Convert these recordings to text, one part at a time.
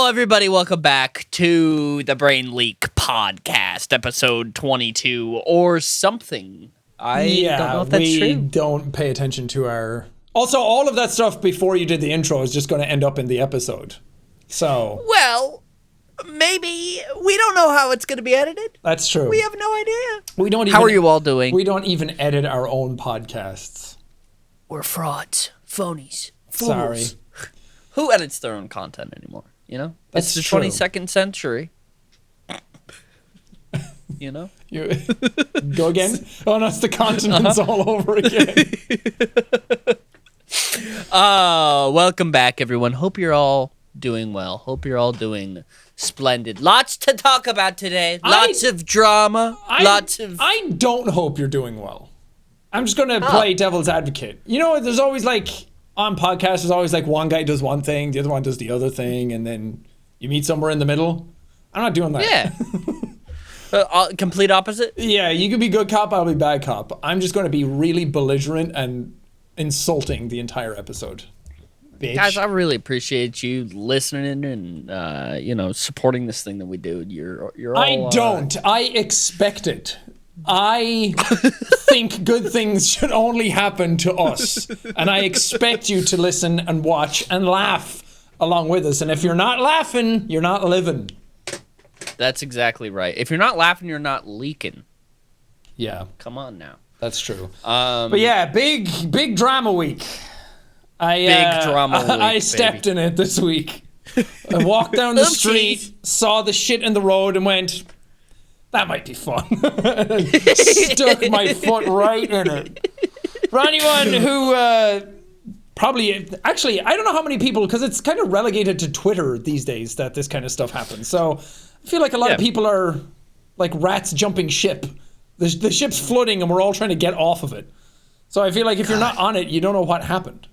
everybody. Welcome back to the Brain Leak Podcast, episode 22 or something. I don't know if that's true. We don't pay attention to our... Also, all of that stuff before you did the intro is just going to end up in the episode. So... Well, maybe. We don't know how it's going to be edited. That's true. We have no idea. We don't even, how are you all doing? We don't even edit our own podcasts. We're frauds. Phonies. Fools. Sorry. Who edits their own content anymore? You know? That's it's the true. 22nd century. You know? You go again? Oh, no, it's the continents all over again. Welcome back, everyone. Hope you're all doing well. Hope you're all doing splendid. Lots to talk about today. Lots of drama. I don't hope you're doing well. I'm just going to play devil's advocate. You know, there's always like, on podcasts, there's always like one guy does one thing, the other one does the other thing, and then you meet somewhere in the middle. I'm not doing that. Yeah. Complete opposite? Yeah, you can be good cop, I'll be bad cop. I'm just going to be really belligerent and insulting the entire episode. Bitch. Guys, I really appreciate you listening and supporting this thing that we do. You're all, I don't. I expect it. I think good things should only happen to us. And I expect you to listen and watch and laugh along with us. And if you're not laughing, you're not living. That's exactly right. If you're not laughing, you're not leaking. Yeah. Come on now. That's true. But yeah, big drama week. I stepped in it this week. I walked down the street, saw the shit in the road, and went, that might be fun. Stuck my foot right in it. For anyone who actually, I don't know how many people, because it's kind of relegated to Twitter these days that this kind of stuff happens. So I feel like a lot of people are like rats jumping ship. The ship's flooding and we're all trying to get off of it. So I feel like if you're not on it, you don't know what happened.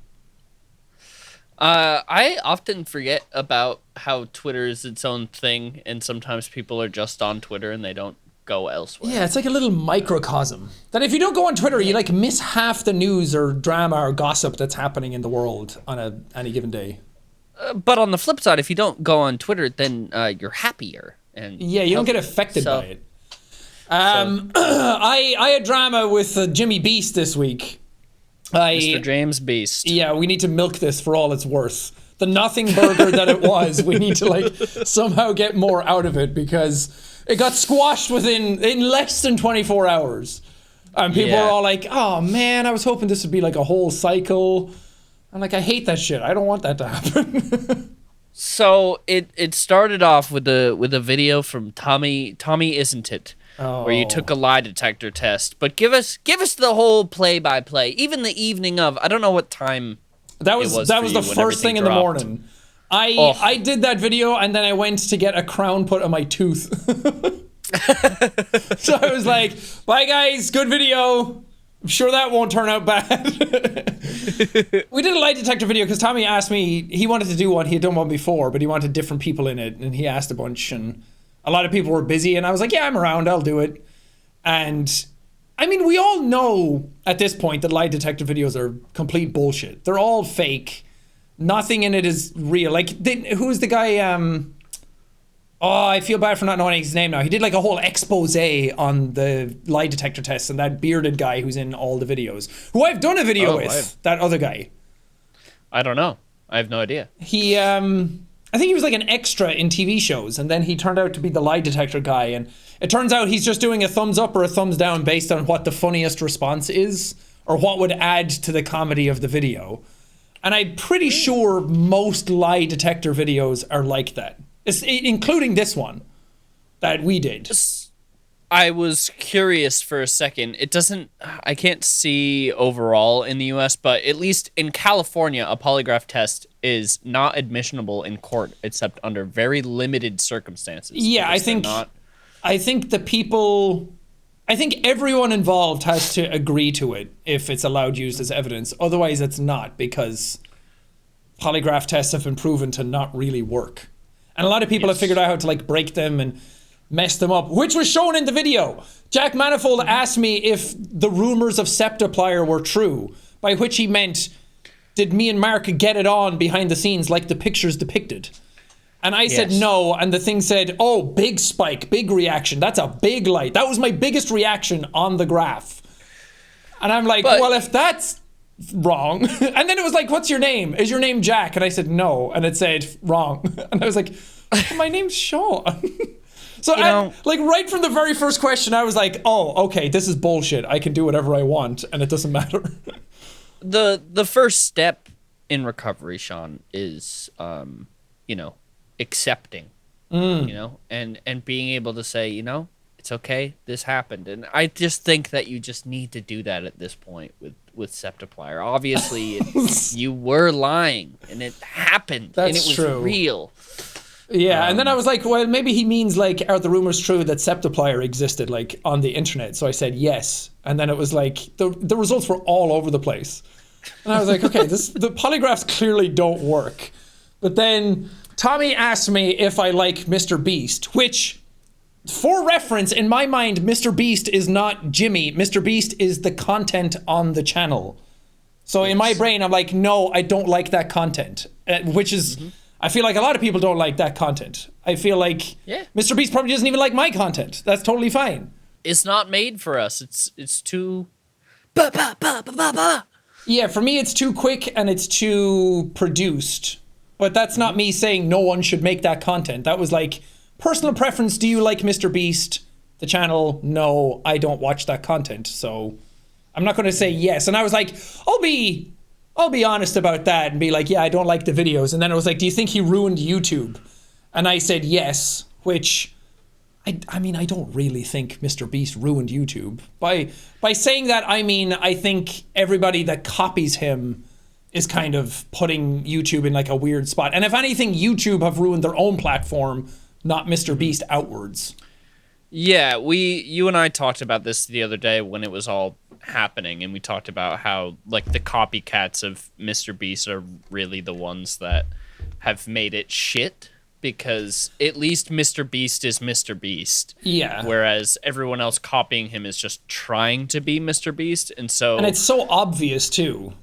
I often forget about how Twitter is its own thing, and sometimes people are just on Twitter and they don't go elsewhere. Yeah, it's like a little microcosm. That if you don't go on Twitter, you like miss half the news or drama or gossip that's happening in the world on any given day. But on the flip side, if you don't go on Twitter, then you're happier. And yeah, you don't get affected by it. I had drama with Jimmy Beast this week. Mr. James Beast. Yeah, we need to milk this for all it's worth. The nothing burger that it was, we need to like somehow get more out of it because it got squashed in less than 24 hours. And people are all like, oh man, I was hoping this would be like a whole cycle. I'm like, I hate that shit. I don't want that to happen. So it started off with a video from Tommy Isn't It? Where you took a lie detector test. But give us the whole play-by-play, even the evening of. I don't know what time that was the first thing in the morning. I did that video and then I went to get a crown put on my tooth. So I was like, bye guys, good video. I'm sure that won't turn out bad. We did a lie detector video because Tommy asked me, he wanted to do one, he had done one before, but he wanted different people in it and he asked a bunch and a lot of people were busy and I was like, yeah, I'm around, I'll do it. And I mean, we all know at this point that lie detector videos are complete bullshit. They're all fake. Nothing in it is real. Like, who's the guy? I feel bad for not knowing his name now. He did like a whole expose on the lie detector tests and that bearded guy who's in all the videos, who I've done a video with, that other guy. I don't know. I have no idea. He, I think he was like an extra in TV shows and then he turned out to be the lie detector guy and it turns out he's just doing a thumbs up or a thumbs down based on what the funniest response is or what would add to the comedy of the video. And I'm pretty sure most lie detector videos are like that, including this one that we did. I was curious for a second. I can't see overall in the US, but at least in California, a polygraph test is not admissionable in court except under very limited circumstances. Yeah, I think everyone involved has to agree to it if it's allowed used as evidence. Otherwise, it's not, because polygraph tests have been proven to not really work. And a lot of people have figured out how to like break them and mess them up, which was shown in the video. Jack Manifold asked me if the rumors of Septiplier were true, by which he meant, did me and Mark get it on behind the scenes like the pictures depicted? And I said no, and the thing said, oh, big spike, big reaction. That's a big light. That was my biggest reaction on the graph. And I'm like, well, if that's wrong. And then it was like, what's your name? Is your name Jack? And I said no. And it said wrong. And I was like, my name's Sean. So like right from the very first question, I was like, oh, okay, this is bullshit. I can do whatever I want and it doesn't matter. The first step in recovery, Sean, is, accepting, and being able to say, it's okay, this happened. And I just think that you just need to do that at this point with Septiplier. Obviously, you were lying, and it happened, and it was true. Real. Yeah, and then I was like, well, maybe he means, like, are the rumors true that Septiplier existed, like, on the internet? So I said yes, and then it was like, the results were all over the place. And I was like, okay, the polygraphs clearly don't work. But then Tommy asked me if I like Mr. Beast, which, for reference, in my mind, Mr. Beast is not Jimmy. Mr. Beast is the content on the channel. So in my brain, I'm like, no, I don't like that content, which is... I feel like a lot of people don't like that content. I feel like Mr. Beast probably doesn't even like my content. That's totally fine. It's not made for us. It's too... Yeah, for me, it's too quick and it's too produced. But that's not me saying no one should make that content. That was like, personal preference. Do you like Mr. Beast? The channel? No, I don't watch that content. So I'm not going to say yes. And I was like, I'll be honest about that and be like, yeah, I don't like the videos. And then it was like, do you think he ruined YouTube? And I said yes, which, I mean, I don't really think Mr. Beast ruined YouTube. By saying that, I mean, I think everybody that copies him is kind of putting YouTube in like a weird spot. And if anything, YouTube have ruined their own platform, not Mr. Beast outwards. Yeah, you and I talked about this the other day when it was all happening, and we talked about how like the copycats of Mr. Beast are really the ones that have made it shit, because at least Mr. Beast is Mr. Beast. Yeah. Whereas everyone else copying him is just trying to be Mr. Beast, and it's so obvious too.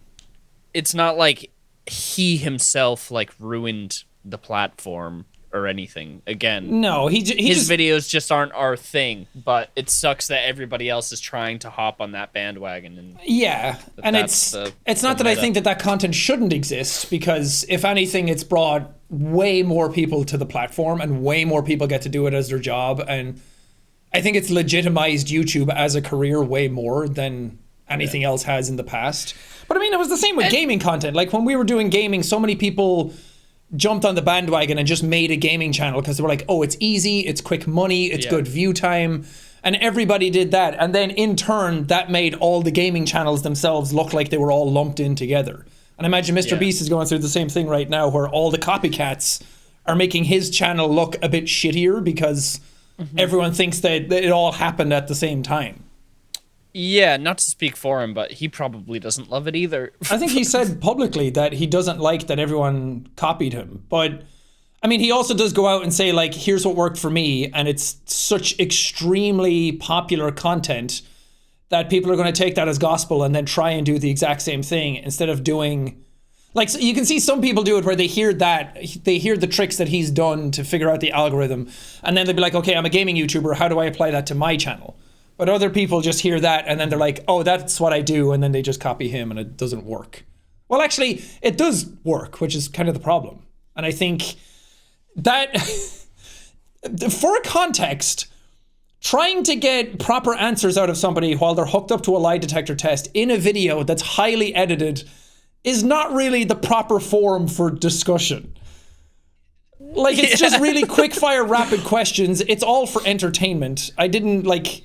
It's not like he himself like ruined the platform or anything. Again, no, his videos just aren't our thing, but it sucks that everybody else is trying to hop on that bandwagon. And it's not that I think that content shouldn't exist, because if anything, it's brought way more people to the platform and way more people get to do it as their job, and I think it's legitimized YouTube as a career way more than anything else has in the past. But I mean, it was the same with gaming content. Like when we were doing gaming, so many people jumped on the bandwagon and just made a gaming channel because they were like, oh, it's easy, it's quick money, it's good view time. And everybody did that. And then in turn, that made all the gaming channels themselves look like they were all lumped in together. And I imagine Mr. Beast is going through the same thing right now, where all the copycats are making his channel look a bit shittier because everyone thinks that it all happened at the same time. Yeah, not to speak for him, but he probably doesn't love it either. I think he said publicly that he doesn't like that everyone copied him. But, I mean, he also does go out and say, like, here's what worked for me, and it's such extremely popular content that people are going to take that as gospel and then try and do the exact same thing instead of doing... Like, so you can see some people do it where they hear the tricks that he's done to figure out the algorithm, and then they'll be like, okay, I'm a gaming YouTuber, how do I apply that to my channel? But other people just hear that and then they're like, oh, that's what I do. And then they just copy him and it doesn't work. Well, actually, it does work, which is kind of the problem. And I think that for context, trying to get proper answers out of somebody while they're hooked up to a lie detector test in a video that's highly edited is not really the proper forum for discussion. Like, it's just really quick fire, rapid questions. It's all for entertainment. I didn't like...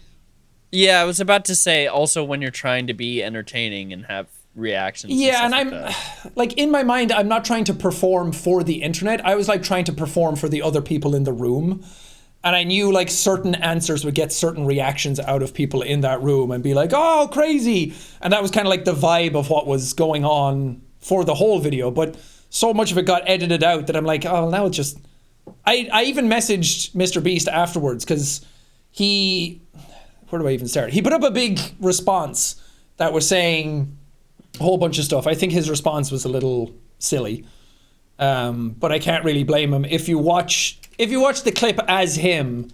Yeah, I was about to say also when you're trying to be entertaining and have reactions. Yeah, and I'm like, in my mind, I'm not trying to perform for the internet. I was like trying to perform for the other people in the room. And I knew like certain answers would get certain reactions out of people in that room and be like, oh, crazy. And that was kind of like the vibe of what was going on for the whole video. But so much of it got edited out that I'm like, oh, now it's just... I even messaged Mr. Beast afterwards because where do I even start? He put up a big response that was saying a whole bunch of stuff. I think his response was a little silly. But I can't really blame him. If you watch the clip as him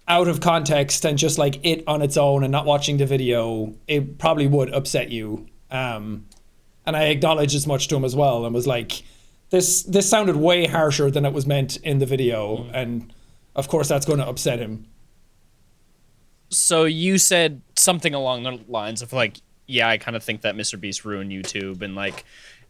out of context and just like it on its own and not watching the video, it probably would upset you. And I acknowledged as much to him as well and was like, this sounded way harsher than it was meant in the video. And of course that's going to upset him. So you said something along the lines of like, yeah, I kind of think that Mr. Beast ruined YouTube, and like,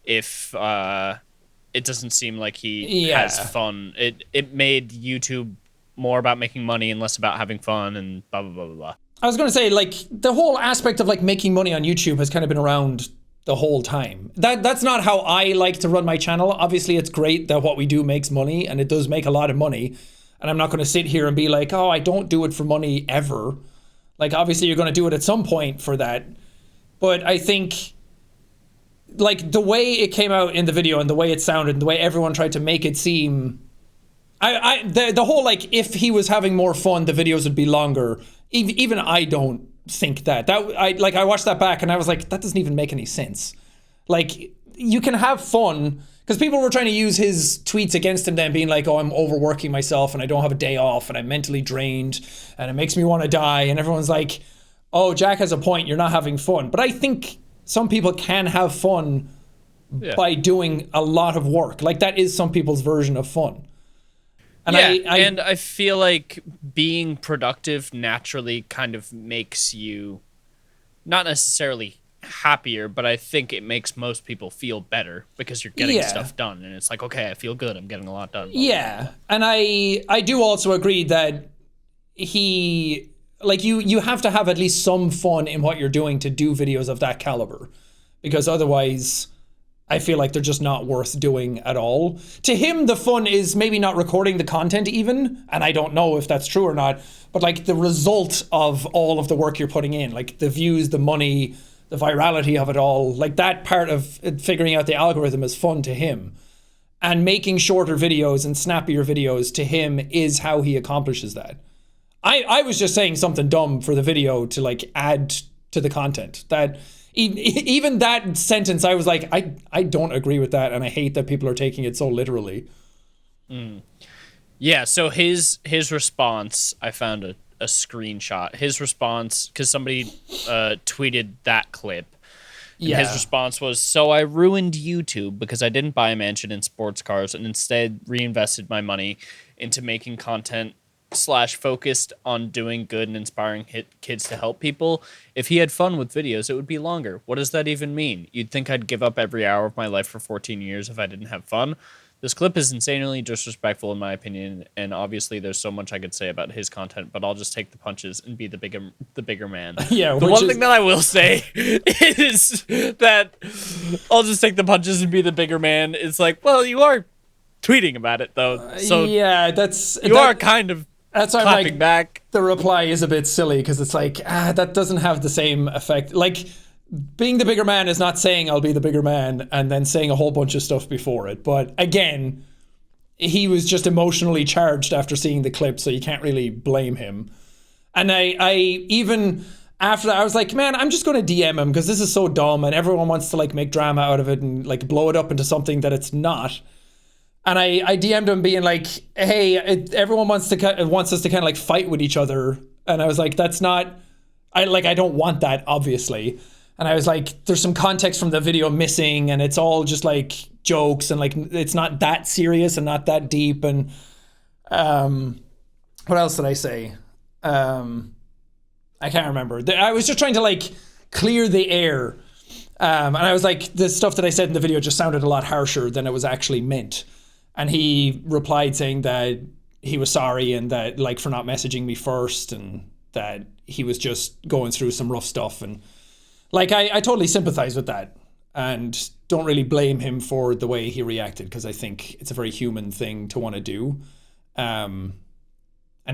if it doesn't seem like he has fun, it made YouTube more about making money and less about having fun, and blah blah blah blah blah. I was going to say, like, the whole aspect of like making money on YouTube has kind of been around the whole time. That's not how I like to run my channel. Obviously, it's great that what we do makes money, and it does make a lot of money. And I'm not going to sit here and be like, oh, I don't do it for money ever. Like, obviously, you're going to do it at some point for that. But I think, like, the way it came out in the video and the way it sounded and the way everyone tried to make it seem, the whole, like, if he was having more fun, the videos would be longer. Even I don't think that. I watched that back and I was like, that doesn't even make any sense. Like, you can have fun, because people were trying to use his tweets against him then, being like, oh, I'm overworking myself and I don't have a day off and I'm mentally drained and it makes me want to die. And everyone's like, oh, Jack has a point, you're not having fun. But I think some people can have fun by doing a lot of work. Like, that is some people's version of fun. And and I feel like being productive naturally kind of makes you not necessarily happier, but I think it makes most people feel better because you're getting stuff done, and it's like, okay, I feel good, I'm getting a lot done. Yeah, and I do also agree that he, like, you have to have at least some fun in what you're doing to do videos of that caliber, because otherwise I feel like they're just not worth doing at all. To him, the fun is maybe not recording the content even, and I don't know if that's true or not, but like the result of all of the work you're putting in, like the views, the money, the virality of it all, like that part of figuring out the algorithm is fun to him. And making shorter videos and snappier videos to him is how he accomplishes that. I was just saying something dumb for the video to like add to the content. That even that sentence, I was like, I don't agree with that, and I hate that people are taking it so literally. Yeah, so his response, I found a screenshot. His response, because somebody tweeted that clip. And his response was, so I ruined YouTube because I didn't buy a mansion and sports cars and instead reinvested my money into making content / focused on doing good and inspiring kids to help people. If he had fun with videos, it would be longer. What does that even mean? You'd think I'd give up every hour of my life for 14 years if I didn't have fun. This clip is insanely disrespectful in my opinion, and obviously there's so much I could say about his content, but I'll just take the punches and be the bigger man. Yeah, the one thing that I will say is that I'll just take the punches and be the bigger man. It's like, well, you are tweeting about it though, so yeah, you are kind of clapping like, back. The reply is a bit silly because it's like, that doesn't have the same effect. Like, being the bigger man is not saying I'll be the bigger man and then saying a whole bunch of stuff before it. But again, he was just emotionally charged after seeing the clip, so you can't really blame him. And I even after that, I was like, man, I'm just going to DM him because this is so dumb and everyone wants to like make drama out of it and like blow it up into something that it's not. And I DM'd him being like, hey, everyone wants us to kind of like fight with each other. And I was like, that's not, I don't want that, obviously. And I was like, there's some context from the video missing and it's all just like jokes and like it's not that serious and not that deep. And what else did I say? I can't remember. I was just trying to like clear the air. And I was like, the stuff that I said in the video just sounded a lot harsher than it was actually meant. And he replied saying that he was sorry and that like for not messaging me first and that he was just going through some rough stuff. And like, I totally sympathize with that and don't really blame him for the way he reacted because I think it's a very human thing to want to do. And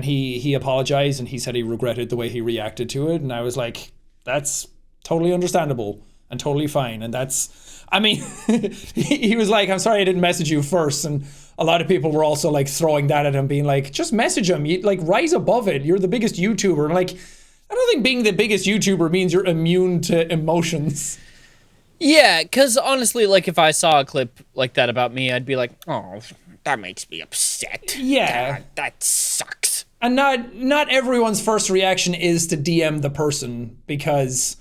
he apologized and he said he regretted the way he reacted to it. And I was like, that's totally understandable and totally fine. And that's, I mean, he was like, I'm sorry I didn't message you first. And a lot of people were also like throwing that at him, being like, just message him. You like rise above it. You're the biggest YouTuber. And like, I don't think being the biggest YouTuber means you're immune to emotions. Yeah, because honestly, like if I saw a clip like that about me, I'd be like, oh, that makes me upset. Yeah. That sucks. And not everyone's first reaction is to DM the person, because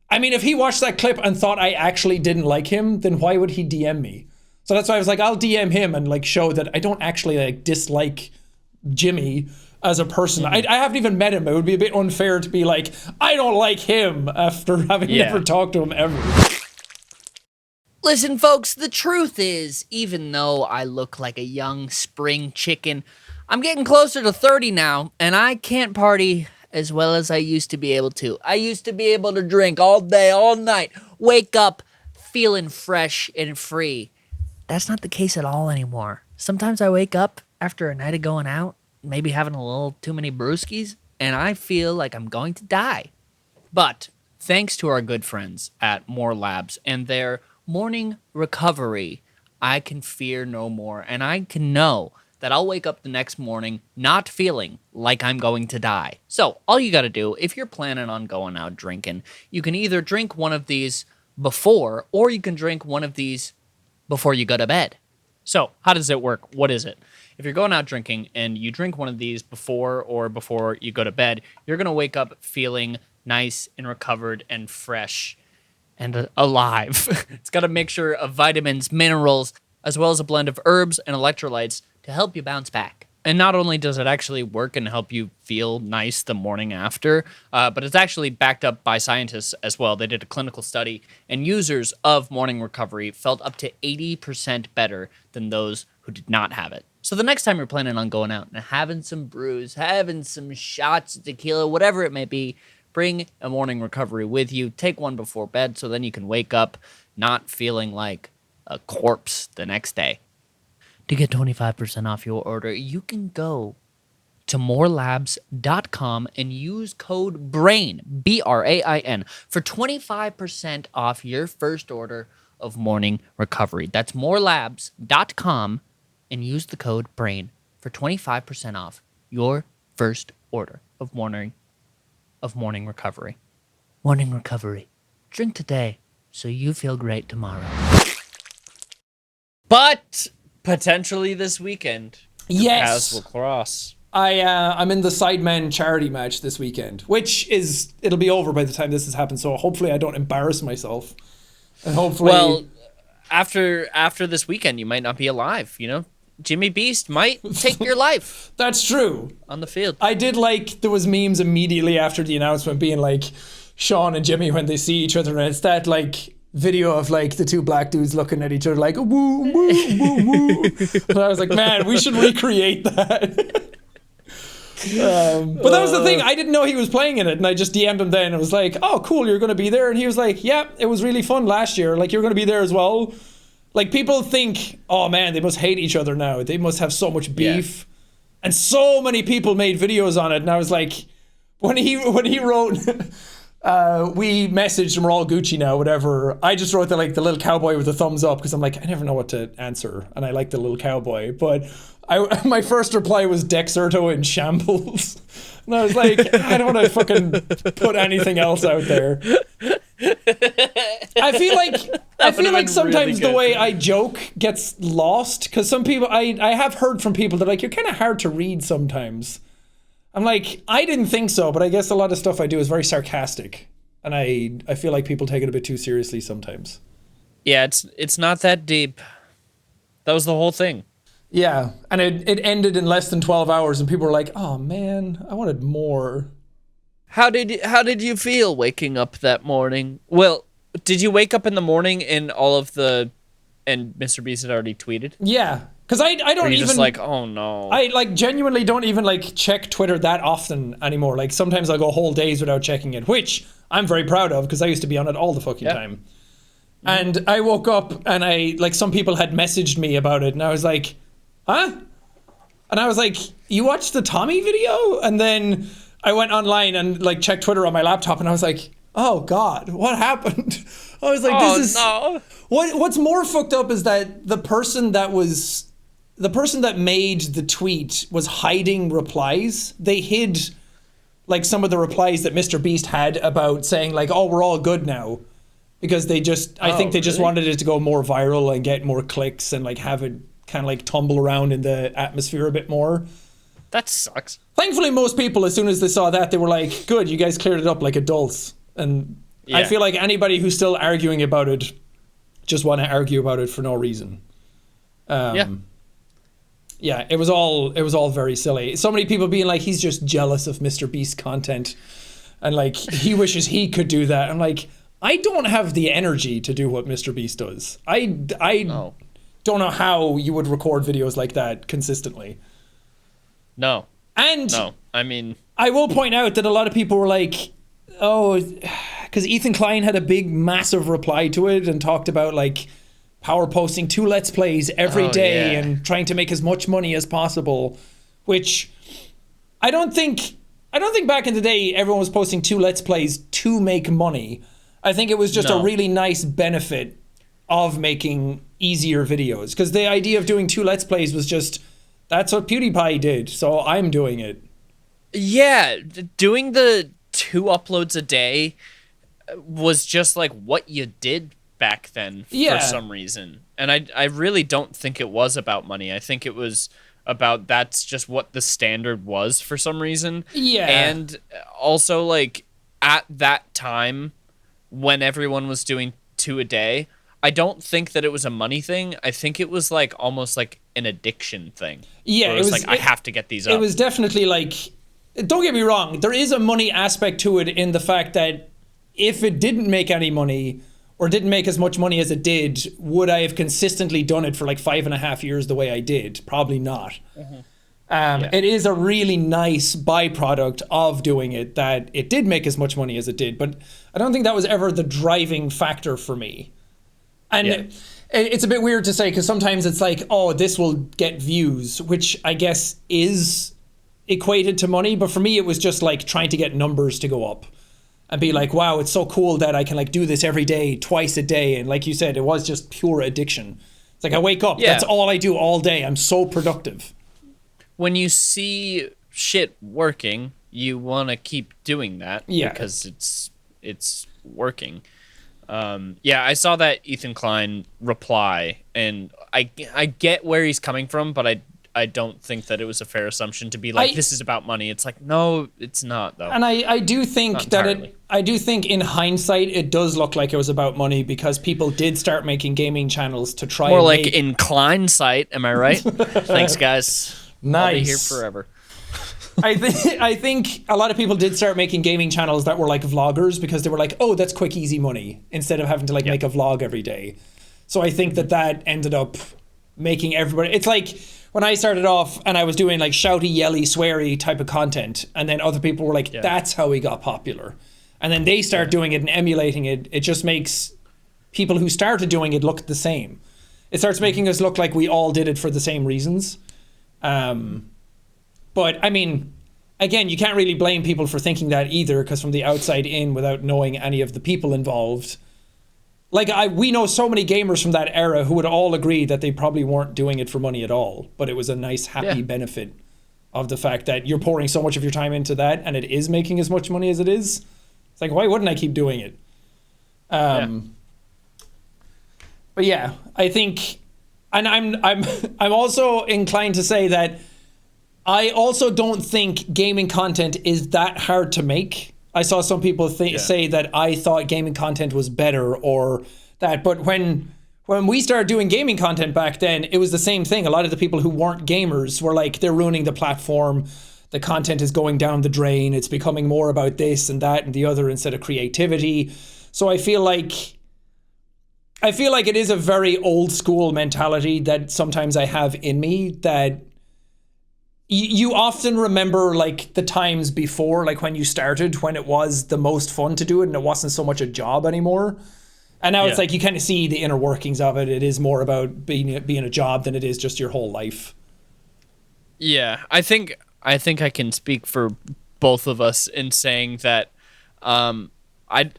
I mean, if he watched that clip and thought I actually didn't like him, then why would he DM me? So that's why I was like, I'll DM him and like show that I don't actually like dislike Jimmy as a person. I haven't even met him. It would be a bit unfair to be like, I don't like him after having never talked to him ever. Listen, folks, the truth is, even though I look like a young spring chicken, I'm getting closer to 30 now, and I can't party as well as I used to be able to. I used to be able to drink all day, all night, wake up feeling fresh and free. That's not the case at all anymore. Sometimes I wake up after a night of going out, maybe having a little too many brewskis, and I feel like I'm going to die. But thanks to our good friends at More Labs and their morning recovery, I can fear no more, and I can know that I'll wake up the next morning not feeling like I'm going to die. So all you gotta do, if you're planning on going out drinking, you can either drink one of these before, or you can drink one of these before you go to bed. So how does it work? What is it? If you're going out drinking and you drink one of these before you go to bed, you're gonna wake up feeling nice and recovered and fresh and alive. It's got a mixture of vitamins, minerals, as well as a blend of herbs and electrolytes to help you bounce back. And not only does it actually work and help you feel nice the morning after, but it's actually backed up by scientists as well. They did a clinical study, and users of morning recovery felt up to 80% better than those who did not have it. So the next time you're planning on going out and having some brews, having some shots of tequila, whatever it may be, bring a morning recovery with you. Take one before bed so then you can wake up not feeling like a corpse the next day. To get 25% off your order, you can go to morelabs.com and use code BRAIN, BRAIN, for 25% off your first order of morning recovery. That's morelabs.com and use the code BRAIN for 25% off your first order of morning recovery. Morning recovery. Drink today so you feel great tomorrow. But potentially this weekend, yes, paths will cross. I'm in the Sidemen charity match this weekend, which it'll be over by the time this has happened. So hopefully I don't embarrass myself, and hopefully, well, after this weekend, you might not be alive. You know, Jimmy Beast might take your life. That's true. On the field, I did like there was memes immediately after the announcement being like Sean and Jimmy when they see each other, and it's that like video of like the two black dudes looking at each other like woo woo woo woo. And I was like, man, we should recreate that. But that was the thing, I didn't know he was playing in it, and I just DM'd him then and was like, oh cool, you're gonna be there. And he was like, yeah, it was really fun last year, like you're gonna be there as well. Like people think, oh man, they must hate each other now, they must have so much beef. And so many people made videos on it, and I was like, when he wrote we messaged and we're all Gucci now, whatever. I just wrote the little cowboy with a thumbs up because I'm like, I never know what to answer, and I like the little cowboy. But my first reply was Dexerto in shambles, and I was like, I don't want to fucking put anything else out there. I feel like sometimes really the way I joke gets lost, because some people I have heard from people that like, you're kind of hard to read sometimes. I'm like, I didn't think so, but I guess a lot of stuff I do is very sarcastic, and I feel like people take it a bit too seriously sometimes. Yeah, it's not that deep. That was the whole thing. Yeah, and it ended in less than 12 hours, and people were like, oh man, I wanted more. How did you feel waking up that morning? Well, did you wake up in the morning and and Mr. Beast had already tweeted? Yeah. Because I don't even just like, oh no. I like genuinely don't even like check Twitter that often anymore. Like sometimes I'll go whole days without checking it, which I'm very proud of because I used to be on it all the fucking time. And I woke up and some people had messaged me about it, and I was like, huh? And I was like, you watched the Tommy video? And then I went online and like checked Twitter on my laptop, and I was like, oh God, what happened? I was like, this is no. What's more fucked up is that the person that made the tweet was hiding replies. They hid like some of the replies that Mr. Beast had about saying like, oh, we're all good now. because I think they just really? wanted it to go more viral and get more clicks and like have it kind of like tumble around in the atmosphere a bit more. That sucks. Thankfully, most people, as soon as they saw that, they were like, good, you guys cleared it up like adults. And I feel like anybody who's still arguing about it just want to argue about it for no reason. Yeah, it was all very silly. So many people being like, he's just jealous of Mr. Beast content. And like, he wishes he could do that. I'm like, I don't have the energy to do what Mr. Beast does. I don't know how you would record videos like that consistently. No. And no, I mean, I will point out that a lot of people were like, oh, because Ethan Klein had a big, massive reply to it and talked about like power posting 2 Let's Plays every day and trying to make as much money as possible, which I don't think back in the day everyone was posting 2 Let's Plays to make money. I think it was just a really nice benefit of making easier videos, because the idea of doing 2 Let's Plays was just, that's what PewDiePie did, so I'm doing it. Yeah, doing the 2 uploads a day was just like what you did back then for some reason. And I really don't think it was about money. I think it was about that's just what the standard was for some reason. Yeah. And also, like, at that time when everyone was doing 2 a day, I don't think that it was a money thing. I think it was like almost like an addiction thing. Yeah, it was like, I have to get these up. It was definitely like, don't get me wrong, there is a money aspect to it in the fact that if it didn't make any money or didn't make as much money as it did, would I have consistently done it for like 5.5 years the way I did? Probably not. It is a really nice byproduct of doing it that it did make as much money as it did, but I don't think that was ever the driving factor for me. And it's a bit weird to say, because sometimes it's like, oh, this will get views, which I guess is equated to money. But for me, it was just like trying to get numbers to go up and be like, wow, it's so cool that I can like do this every day, twice a day. And like you said, it was just pure addiction. It's like I wake up, that's all I do all day. I'm so productive. When you see shit working, you want to keep doing that because it's working. I saw that Ethan Klein reply, and I get where he's coming from, but I don't think that it was a fair assumption to be like, this is about money. It's like, no, it's not, though. And I do think that I do think in hindsight it does look like it was about money, because people did start making gaming channels to try more like in Klein's site, am I right? Thanks, guys. Nice. I'll be here forever. I think a lot of people did start making gaming channels that were like vloggers, because they were like, oh, that's quick, easy money, instead of having to like make a vlog every day. So I think that ended up making everybody, it's like when I started off and I was doing like shouty, yelly, sweary type of content, and then other people were like, that's how we got popular. And then they start doing it and emulating it. It just makes people who started doing it look the same. It starts making us look like we all did it for the same reasons. But I mean, again, you can't really blame people for thinking that either, because from the outside in, without knowing any of the people involved, like we know so many gamers from that era who would all agree that they probably weren't doing it for money at all, but it was a nice, happy benefit of the fact that you're pouring so much of your time into that and it is making as much money as it is. It's like, why wouldn't I keep doing it? But yeah, I think, and I'm also inclined to say that I also don't think gaming content is that hard to make. I saw some people say that I thought gaming content was better or that, but when we started doing gaming content back then, it was the same thing. A lot of the people who weren't gamers were like, they're ruining the platform. The content is going down the drain. It's becoming more about this and that and the other instead of creativity. So I feel like it is a very old school mentality that sometimes I have in me, that you often remember like the times before, like when you started, when it was the most fun to do it and it wasn't so much a job anymore. And now it's like you kind of see the inner workings of it. It is more about being a job than it is just your whole life. Yeah, I think I can speak for both of us in saying that I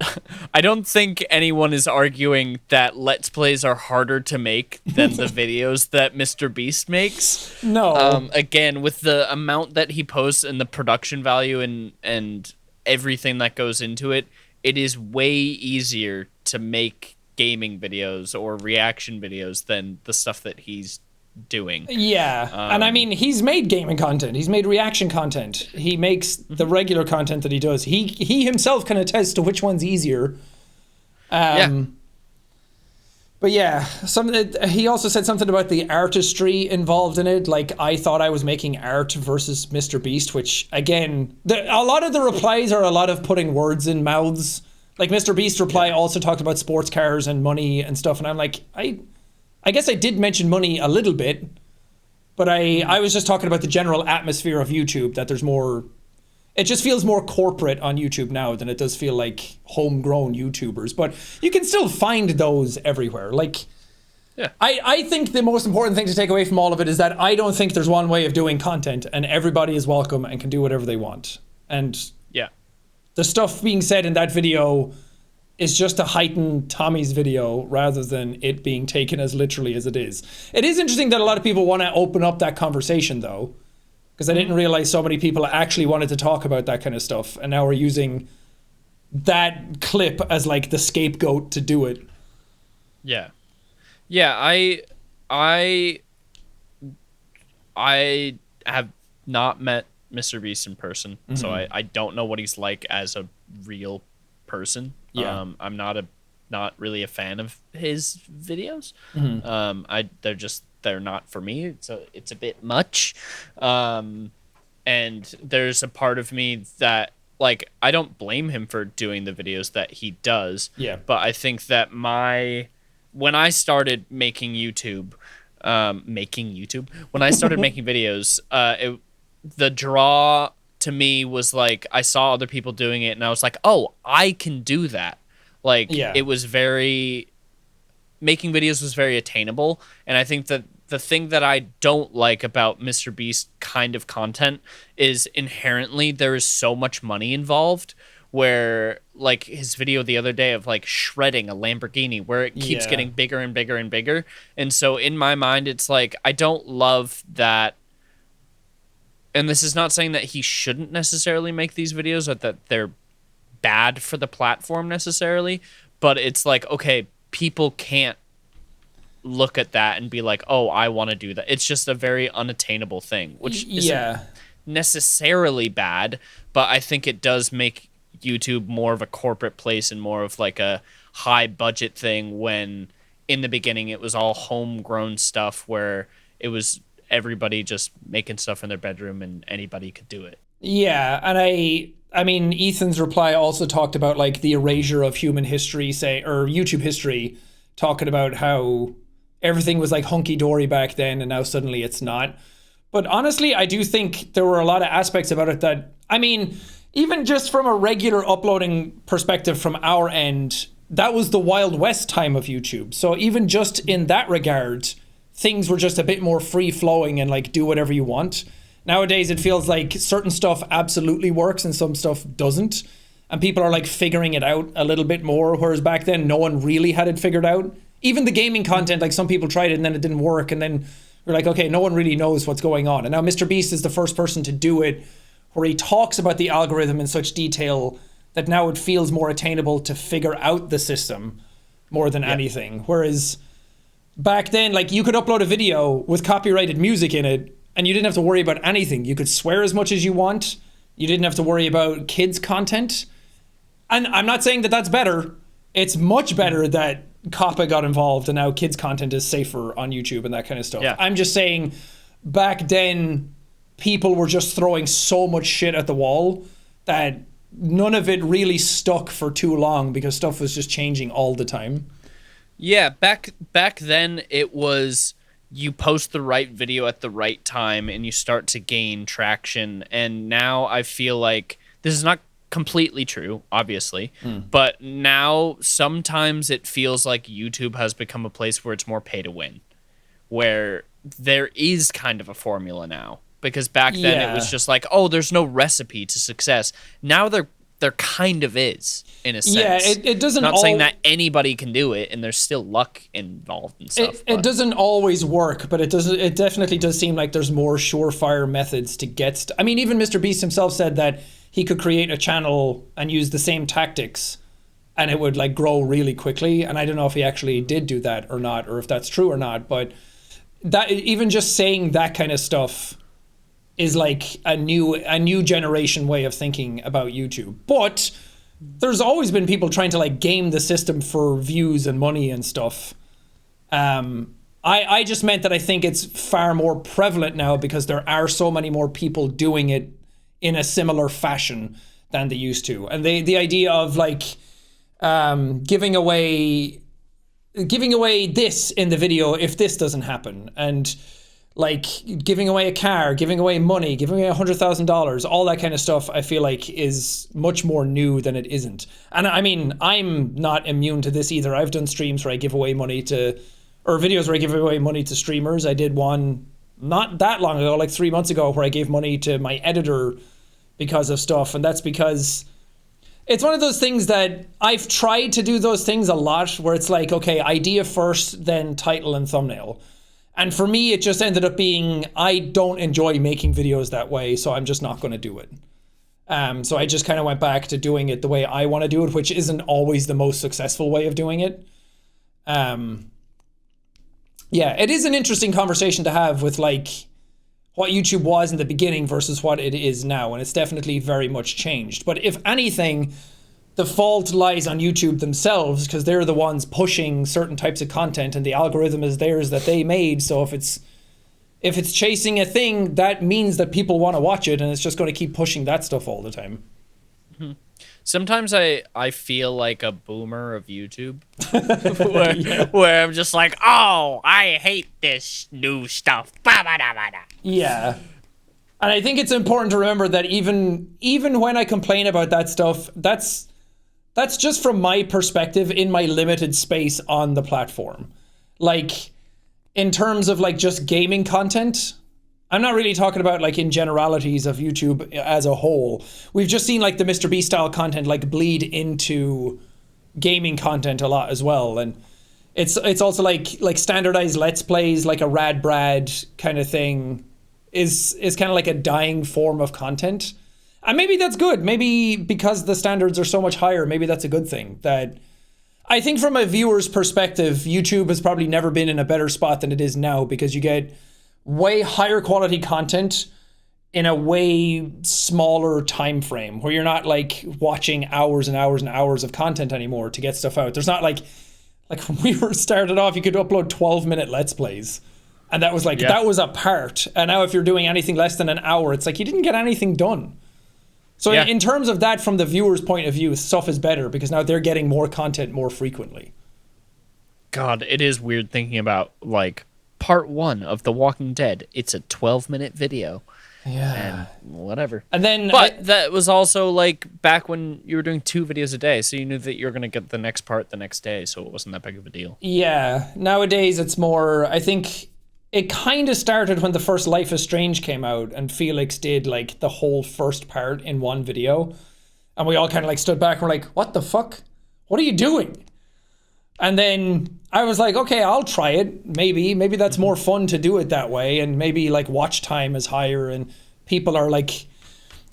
don't think anyone is arguing that Let's Plays are harder to make than the videos that Mr. Beast makes. No. Again, with the amount that he posts and the production value and everything that goes into it, it is way easier to make gaming videos or reaction videos than the stuff that he's doing. Yeah. And I mean, he's made gaming content. He's made reaction content. He makes the regular content that he does. He himself can attest to which one's easier. But yeah, he also said something about the artistry involved in it. Like, I thought I was making art versus Mr. Beast, which, again, a lot of the replies are a lot of putting words in mouths. Like, Mr. Beast's reply also talked about sports cars and money and stuff, and I'm like, I guess I did mention money a little bit, but I was just talking about the general atmosphere of YouTube, that there's more... It just feels more corporate on YouTube now than it does feel like homegrown YouTubers. But you can still find those everywhere. Like, yeah. I think the most important thing to take away from all of it is that I don't think there's one way of doing content, and everybody is welcome and can do whatever they want. And yeah, the stuff being said in that video is just to heighten Tommy's video rather than it being taken as literally as it is. It is interesting that a lot of people want to open up that conversation, though, because I didn't realize so many people actually wanted to talk about that kind of stuff, and now we're using that clip as like the scapegoat to do it. Yeah. Yeah, I have not met Mr. Beast in person, so I don't know what he's like as a real person. Yeah. I'm not really a fan of his videos. They're not for me. It's a bit much. And there's a part of me that, like, I don't blame him for doing the videos that he does. Yeah. But I think that when I started making YouTube, when I started making videos, the draw to me was like, I saw other people doing it and I was like, oh, I can do that. Like, it was making videos was very attainable. And I think that the thing that I don't like about Mr. Beast kind of content is inherently there is so much money involved, where, like, his video the other day of, like, shredding a Lamborghini, where it keeps getting bigger and bigger and bigger. And so in my mind, it's like, I don't love that. And this is not saying that he shouldn't necessarily make these videos or that they're bad for the platform necessarily, but it's like, okay, people can't look at that and be like, oh, I want to do that. It's just a very unattainable thing, which isn't necessarily bad, but I think it does make YouTube more of a corporate place and more of like a high budget thing, when in the beginning it was all homegrown stuff where it was everybody just making stuff in their bedroom and anybody could do it. Yeah, and I mean, Ethan's reply also talked about, like, the erasure of human history, or YouTube history, talking about how everything was like hunky-dory back then and now suddenly it's not. But honestly, I do think there were a lot of aspects about it that, I mean, even just from a regular uploading perspective from our end, that was the Wild West time of YouTube. So even just in that regard, things were just a bit more free-flowing and, like, do whatever you want. Nowadays, it feels like certain stuff absolutely works and some stuff doesn't. And people are, like, figuring it out a little bit more, whereas back then, no one really had it figured out. Even the gaming content, like, some people tried it and then it didn't work. And then we're like, okay, no one really knows what's going on. And now Mr. Beast is the first person to do it, where he talks about the algorithm in such detail that now it feels more attainable to figure out the system more than anything. Whereas back then, like, you could upload a video with copyrighted music in it and you didn't have to worry about anything. You could swear as much as you want. You didn't have to worry about kids' content. And I'm not saying that that's better. It's much better that COPPA got involved and now kids' content is safer on YouTube and that kind of stuff. Yeah. I'm just saying, back then, people were just throwing so much shit at the wall that none of it really stuck for too long because stuff was just changing all the time. Yeah, back then it was, you post the right video at the right time and you start to gain traction. And now I feel like this is not completely true, obviously, but now sometimes it feels like YouTube has become a place where it's more pay to win, where there is kind of a formula now. Because back then it was just like, oh, there's no recipe to success. Now there kind of is, in a sense. Yeah, it doesn't. Not saying that anybody can do it, and there's still luck involved and stuff. It doesn't always work, but it doesn't. It definitely does seem like there's more surefire methods to get. I mean, even Mr. Beast himself said that he could create a channel and use the same tactics and it would like grow really quickly. And I don't know if he actually did do that or not, or if that's true or not, but that even just saying that kind of stuff is like a new generation way of thinking about YouTube. But there's always been people trying to like game the system for views and money and stuff. I just meant that I think it's far more prevalent now because there are so many more people doing it in a similar fashion than they used to. And the idea of like giving away this in the video if this doesn't happen, and like giving away a car, giving away money, giving away $100,000, all that kind of stuff, I feel like is much more new than it isn't. And I mean, I'm not immune to this either. I've done streams where I give away money or videos where I give away money to streamers. I did one not that long ago, like 3 months ago, where I gave money to my editor because of stuff. And that's because it's one of those things that I've tried to do those things a lot, where it's like, okay, idea first, then title and thumbnail. And for me, it just ended up being, I don't enjoy making videos that way, so I'm just not going to do it. So I just kind of went back to doing it the way I want to do it, which isn't always the most successful way of doing it. Yeah, it is an interesting conversation to have with like what YouTube was in the beginning versus what it is now, and it's definitely very much changed. But if anything, the fault lies on YouTube themselves, because they're the ones pushing certain types of content, and the algorithm is theirs that they made. So if it's chasing a thing, that means that people want to watch it, and it's just going to keep pushing that stuff all the time. Mm-hmm. Sometimes I feel like a boomer of YouTube, where I'm just like, oh, I hate this new stuff. Yeah. And I think it's important to remember that even when I complain about that stuff, that's just from my perspective in my limited space on the platform. Like, in terms of like just gaming content, I'm not really talking about like in generalities of YouTube as a whole. We've just seen like the Mr. Beast style content like bleed into gaming content a lot as well. And it's also like standardized Let's Plays, like a Rad Brad kind of thing is kind of like a dying form of content. And maybe that's good. Maybe because the standards are so much higher, maybe that's a good thing. That I think from a viewer's perspective, YouTube has probably never been in a better spot than it is now, because you get way higher quality content in a way smaller time frame, where you're not like watching hours and hours and hours of content anymore to get stuff out. There's not like when we were started off, you could upload 12-minute Let's Plays. And that was like, that was a part. And now if you're doing anything less than an hour, it's like you didn't get anything done. So in terms of that, from the viewer's point of view, stuff is better because now they're getting more content more frequently. God, it is weird thinking about like part 1 of The Walking Dead. It's a 12-minute video. Yeah. And whatever. And then that was also like back when you were doing 2 videos a day, so you knew that you were going to get the next part the next day, so it wasn't that big of a deal. Yeah. Nowadays it's more, I think it kind of started when the first Life is Strange came out and Felix did like the whole first part in one video. And we all kind of like stood back and were like, what the fuck? What are you doing? And then I was like, okay, I'll try it. Maybe that's more fun to do it that way. And maybe like watch time is higher and people are like,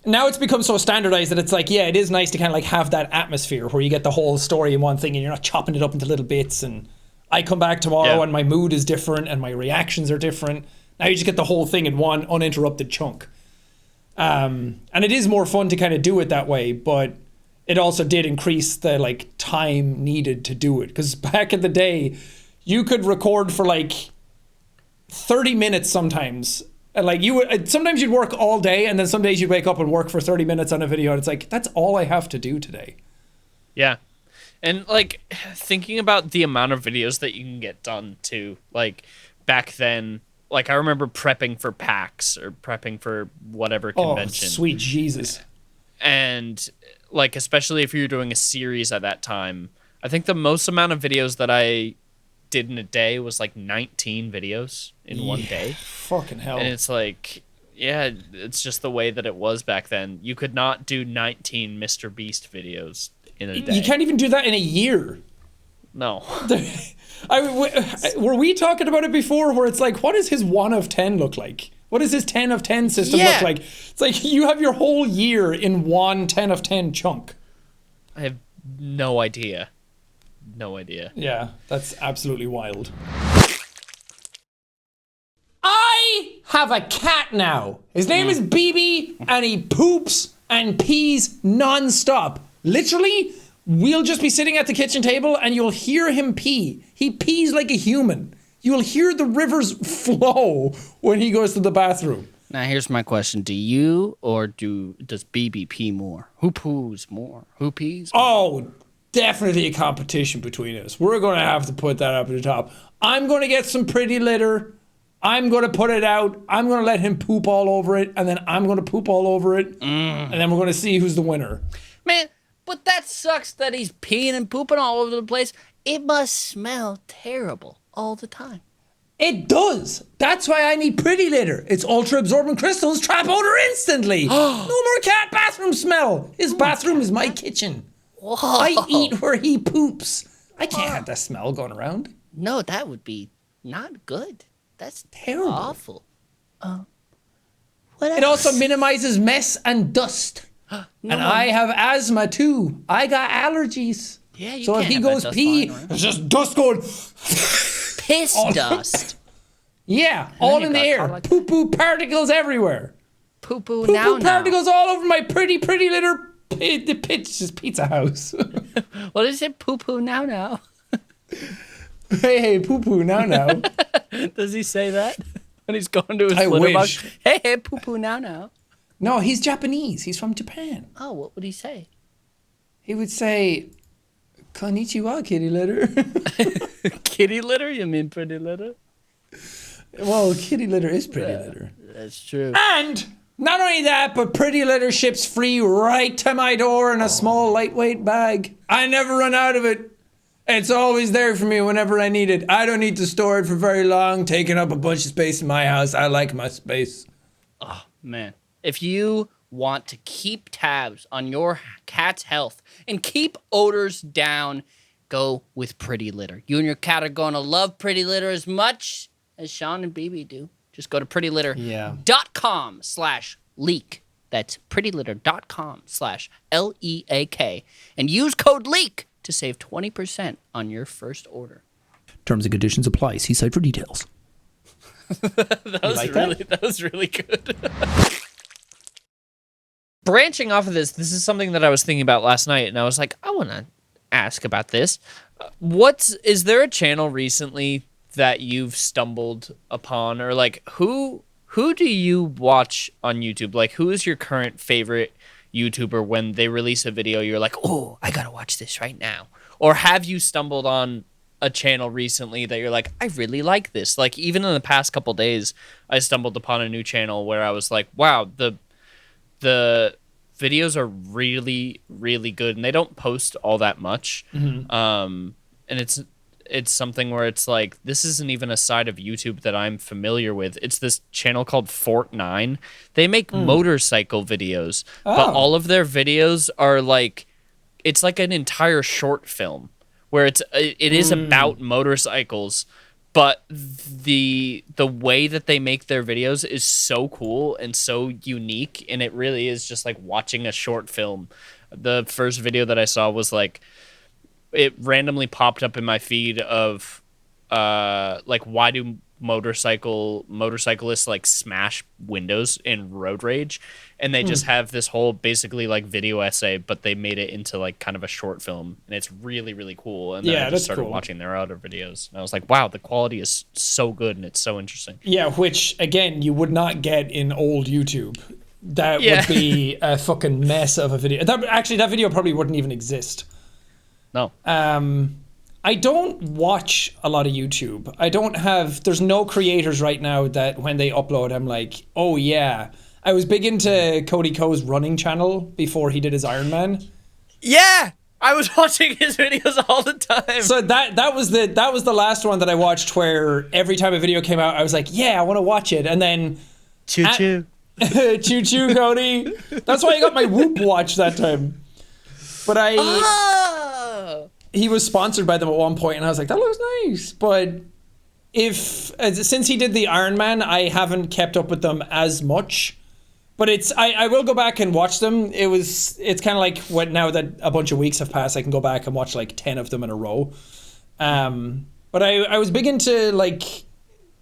now it's become so standardized that it's like, yeah, it is nice to kind of like have that atmosphere where you get the whole story in one thing and you're not chopping it up into little bits. And I come back tomorrow and my mood is different and my reactions are different. Now you just get the whole thing in one uninterrupted chunk. And it is more fun to kind of do it that way, but it also did increase the like time needed to do it. Because back in the day, you could record for like 30 minutes sometimes. And like sometimes you'd work all day, and then some days you'd wake up and work for 30 minutes on a video, and it's like, that's all I have to do today. Yeah. And like thinking about the amount of videos that you can get done too, like back then, like I remember prepping for PAX or prepping for whatever convention. Oh, sweet Jesus. And like, especially if you're doing a series at that time, I think the most amount of videos that I did in a day was like 19 videos in one day. Fucking hell. And it's like, yeah, it's just the way that it was back then. You could not do 19 Mr. Beast videos in a day. You can't even do that in a year. No. Were we talking about it before, where it's like, what does his 1 of 10 look like? What does his 10 of 10 system look like? It's like you have your whole year in one 10 of 10 chunk. I have no idea. No idea. Yeah, that's absolutely wild. I have a cat now. His name is BB, and he poops and pees non-stop. Literally, we'll just be sitting at the kitchen table and you'll hear him pee. He pees like a human. You'll hear the rivers flow when he goes to the bathroom. Now here's my question. Do you or does BB pee more? Who poos more? Who pees more? Oh, definitely a competition between us. We're going to have to put that up at the top. I'm going to get some pretty litter. I'm going to put it out. I'm going to let him poop all over it. And then I'm going to poop all over it. And then we're going to see who's the winner. Man, but that sucks that he's peeing and pooping all over the place. It must smell terrible all the time. It does. That's why I need pretty litter. Its ultra absorbent crystals trap odor instantly. No more cat bathroom smell. His bathroom is my kitchen. Whoa. I eat where he poops. I can't have that smell going around. No, that would be not good. That's Terrible. awful. What It else? also minimizes mess and dust. And I have asthma too. I got allergies. Yeah, you So if can't he have that goes dust pee, flying around. it's just dust going. Piss dust. Yeah, all you in the got air. caught like that. Poo-poo particles everywhere. Poo-poo Poo-poo now. particles all over my pretty litter. The pitch pizza house. What is it? Poo-poo now. Hey, poo-poo now. Does he say that when he's going to his I litter wish. box? Hey, poo-poo now. No, he's Japanese. He's from Japan. Oh, what would he say? He would say, "Konnichiwa, kitty litter." Kitty litter? You mean pretty litter? Well, kitty litter is pretty litter. That's true. And not only that, but pretty litter ships free right to my door in a small, lightweight bag. I never run out of it. It's always there for me whenever I need it. I don't need to store it for very long, taking up a bunch of space in my house. I like my space. Oh, man. If you want to keep tabs on your cat's health and keep odors down, go with Pretty Litter. You and your cat are going to love Pretty Litter as much as Sean and BB do. Just go to prettylitter.com/leak. That's prettylitter.com/LEAK and use code LEAK to save 20% on your first order. Terms and conditions apply. See site for details. That was really good. Branching off of this is something that I was thinking about last night, and I was like, I want to ask about this. Is there a channel recently that you've stumbled upon, or like who do you watch on YouTube? Like, who is your current favorite YouTuber? When they release a video, you're like, oh, I gotta watch this right now. Or have you stumbled on a channel recently that you're like, I really like this? Like, even in the past couple days, I stumbled upon a new channel where I was like, wow, the videos are really, really good, and they don't post all that much. And it's something where it's like, this isn't even a side of YouTube that I'm familiar with. It's this channel called Fort9. They make motorcycle videos, but all of their videos are like, it's like an entire short film where it is about motorcycles, but the way that they make their videos is so cool and so unique, and it really is just like watching a short film. The first video that I saw was like, it randomly popped up in my feed of like, why do motorcyclists like smash windows in road rage, and they just have this whole basically like video essay, but they made it into like kind of a short film, and it's really, really cool. And then I just started watching their other videos, and I was like, wow, the quality is so good and it's so interesting. Yeah, which again you would not get in old YouTube. That would be a fucking mess of a video. That video probably wouldn't even exist. No. I don't watch a lot of YouTube. There's no creators right now that when they upload, I'm like, oh yeah. I was big into Cody Ko's running channel before he did his Ironman. Yeah, I was watching his videos all the time. So that was the last one that I watched, where every time a video came out, I was like, yeah, I want to watch it. And then choo choo. Choo choo, Cody. That's why I got my Whoop watch that time. But he was sponsored by them at one point, and I was like, that looks nice. But since he did the Iron Man, I haven't kept up with them as much. But I will go back and watch them. It's kind of like what now that a bunch of weeks have passed, I can go back and watch like 10 of them in a row. But I was big into like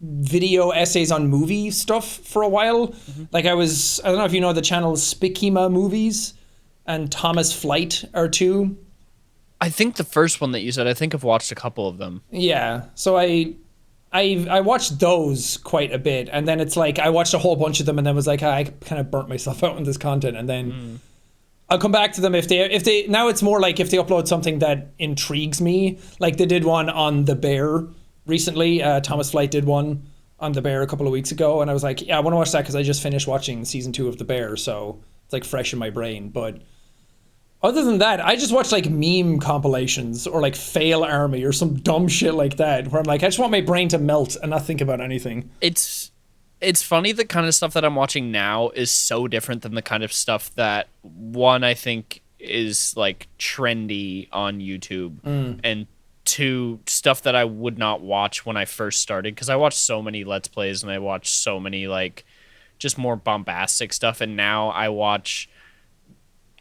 video essays on movie stuff for a while. Like I don't know if you know the channels Spikima Movies and Thomas Flight are two. I think the first one that you said, I think I've watched a couple of them. Yeah. So I watched those quite a bit, and then it's like I watched a whole bunch of them and then was like, I kind of burnt myself out on this content, and then I'll come back to them if they now it's more like if they upload something that intrigues me. Like they did one on The Bear recently. Thomas Flight did one on The Bear a couple of weeks ago, and I was like, yeah, I want to watch that because I just finished watching season 2 of The Bear, so it's like fresh in my brain. But other than that, I just watch like meme compilations or like Fail Army or some dumb shit like that, where I'm like, I just want my brain to melt and not think about anything. It's funny, the kind of stuff that I'm watching now is so different than the kind of stuff that, one, I think is like trendy on YouTube, and two, stuff that I would not watch when I first started, because I watched so many Let's Plays and I watched so many like just more bombastic stuff, and now I watch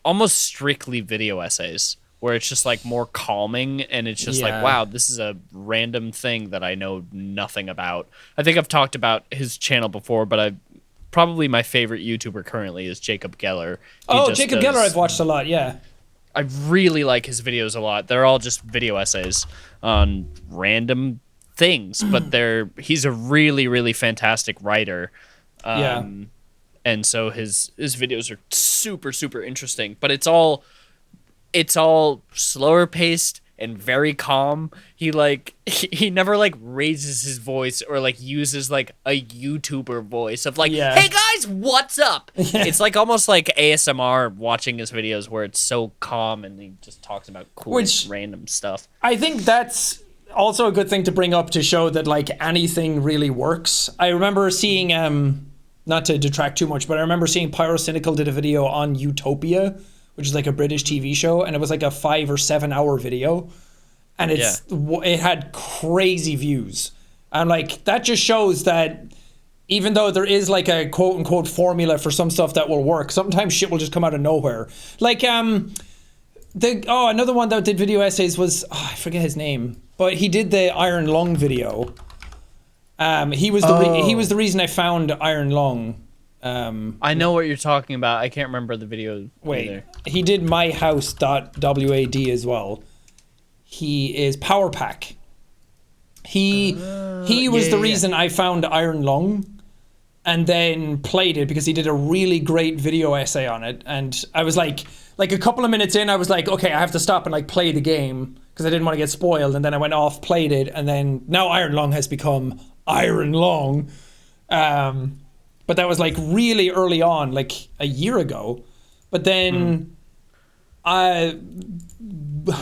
almost strictly video essays where it's just like more calming, and it's just like, wow, this is a random thing that I know nothing about. I think I've talked about his channel before, but probably my favorite YouTuber currently is Jacob Geller. Jacob Geller I've watched a lot, yeah. I really like his videos a lot. They're all just video essays on random things, but he's a really, really fantastic writer. And so his videos are super, super interesting, but it's all slower paced and very calm. He never like raises his voice or like uses like a YouTuber voice of like, hey guys, what's up? It's like almost like ASMR watching his videos, where it's so calm and he just talks about cool random stuff. I think that's also a good thing to bring up to show that like anything really works. I remember seeing not to detract too much, but I remember seeing Pyrocynical did a video on Utopia, which is like a British TV show, and it was like a 5 or 7 hour video, and it had crazy views. And like that just shows that even though there is like a quote unquote formula for some stuff that will work, sometimes shit will just come out of nowhere. Like another one that did video essays was I forget his name, but he did the Iron Lung video. He was the reason I found Iron Lung. I know what you're talking about. I can't remember the video. Wait, he did myhouse.wad as well. He is Power Pack. He was the reason I found Iron Lung and then played it, because he did a really great video essay on it, and I was like a couple of minutes in, I was like, okay, I have to stop and like play the game because I didn't want to get spoiled, and then I went off, played it, and then now Iron Lung has become Iron Lung. But that was like really early on, like a year ago. But then how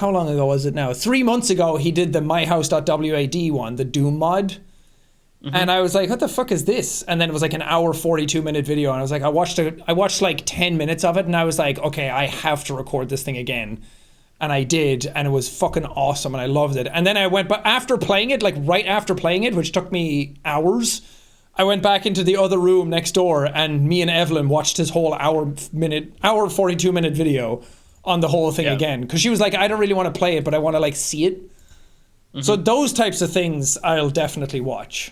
long ago was it now? 3 months ago he did the myhouse.wad one, the Doom mod. And I was like, what the fuck is this? And then it was like an hour 42-minute video, and I was like, I watched like 10 minutes of it, and I was like, okay, I have to record this thing again. And I did, and it was fucking awesome, and I loved it. And then I went, but after playing it, like right after playing it, which took me hours, I went back into the other room next door, and me and Evelyn watched his whole hour 42-minute video on the whole thing again. Because she was like, I don't really want to play it, but I want to like see it. So those types of things I'll definitely watch.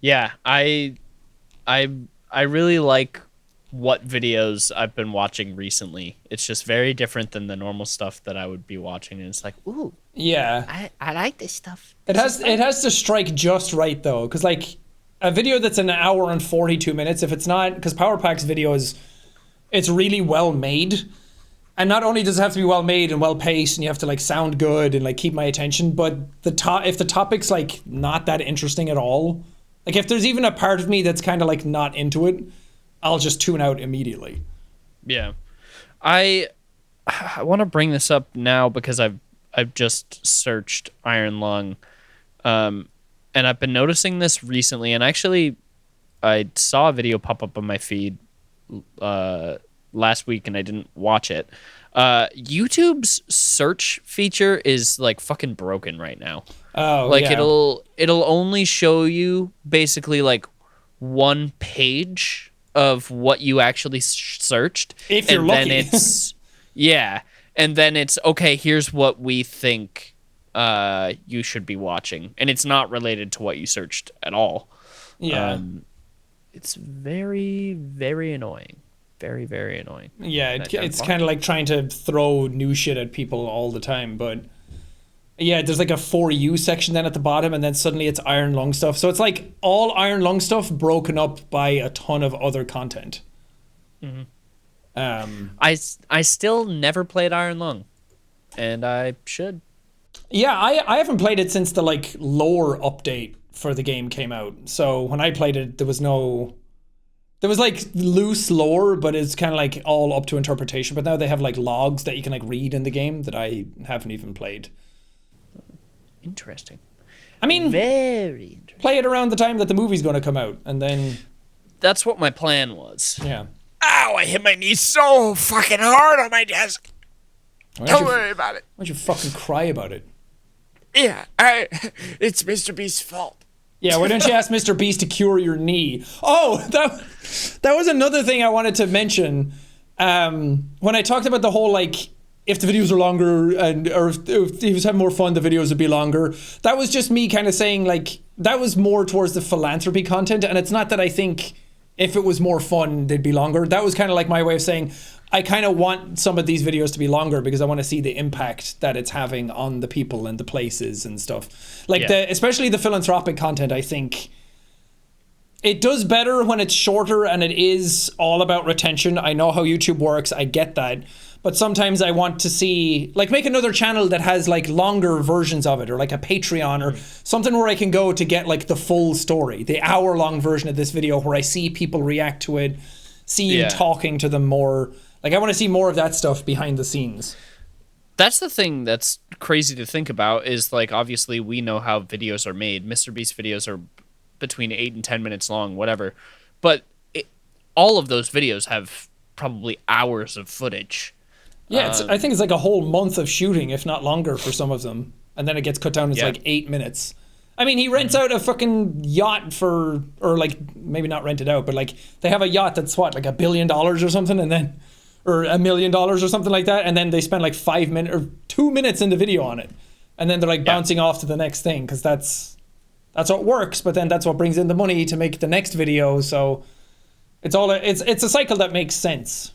Yeah, I really like what videos I've been watching recently. It's just very different than the normal stuff that I would be watching, and it's like, ooh, yeah, I like this stuff. It has to strike just right though, because like a video that's an hour and 42 minutes, if it's not, because Power Pack's video it's really well made, and not only does it have to be well made and well paced, and you have to like sound good and like keep my attention, but if the topic's like not that interesting at all, like if there's even a part of me that's kind of like not into it, I'll just tune out immediately. Yeah. I want to bring this up now because I've just searched Iron Lung, and I've been noticing this recently, and actually I saw a video pop up on my feed last week and I didn't watch it. YouTube's search feature is like fucking broken right now. Oh, like yeah. it'll only show you basically like one page of what you actually searched. If you're and lucky. then it's yeah, and then it's okay, here's what we think you should be watching, and it's not related to what you searched at all. Yeah. It's very, very annoying. Very, very annoying. Yeah, it's kind of like trying to throw new shit at people all the time, but yeah, there's like a For You section then at the bottom, and then suddenly it's Iron Lung stuff. So it's like all Iron Lung stuff broken up by a ton of other content. I still never played Iron Lung, and I should. Yeah, I haven't played it since the like lore update for the game came out. So when I played it, there was like loose lore, but it's kind of like all up to interpretation. But now they have like logs that you can like read in the game that I haven't even played. Interesting. I mean, Very interesting. play it around the time that the movie's going to come out, and then That's what my plan was. yeah. Ow, I hit my knee so fucking hard on my desk. Don't worry about it. Why'd you fucking cry about it? Yeah, it's Mr. Beast's fault. Yeah, why don't you ask Mr. Beast to cure your knee? Oh, that was another thing I wanted to mention. When I talked about the whole like, if the videos are longer or if he was having more fun, the videos would be longer. That was just me kind of saying like, that was more towards the philanthropy content. And it's not that I think if it was more fun, they'd be longer. That was kind of like my way of saying, I kind of want some of these videos to be longer because I want to see the impact that it's having on the people and the places and stuff. Like especially the philanthropic content, I think it does better when it's shorter and it is all about retention. I know how YouTube works. I get that. But sometimes I want to see, like, make another channel that has like longer versions of it, or like a Patreon or something where I can go to get like the full story, the hour-long version of this video where I see people react to it, see you talking to them more. Like, I want to see more of that stuff behind the scenes. That's the thing that's crazy to think about is, like, obviously we know how videos are made. Mr. Beast videos are between 8 and 10 minutes long, whatever. But all of those videos have probably hours of footage. Yeah, I think it's like a whole month of shooting, if not longer, for some of them. And then it gets cut down to like 8 minutes. I mean, he rents out a fucking yacht for, or like, maybe not rent it out, but like, they have a yacht that's what, like $1 billion or something, and then, or $1 million or something like that, and then they spend like 5 minutes or 2 minutes in the video on it. And then they're like bouncing off to the next thing, because that's what works, but then that's what brings in the money to make the next video, so it's a cycle that makes sense.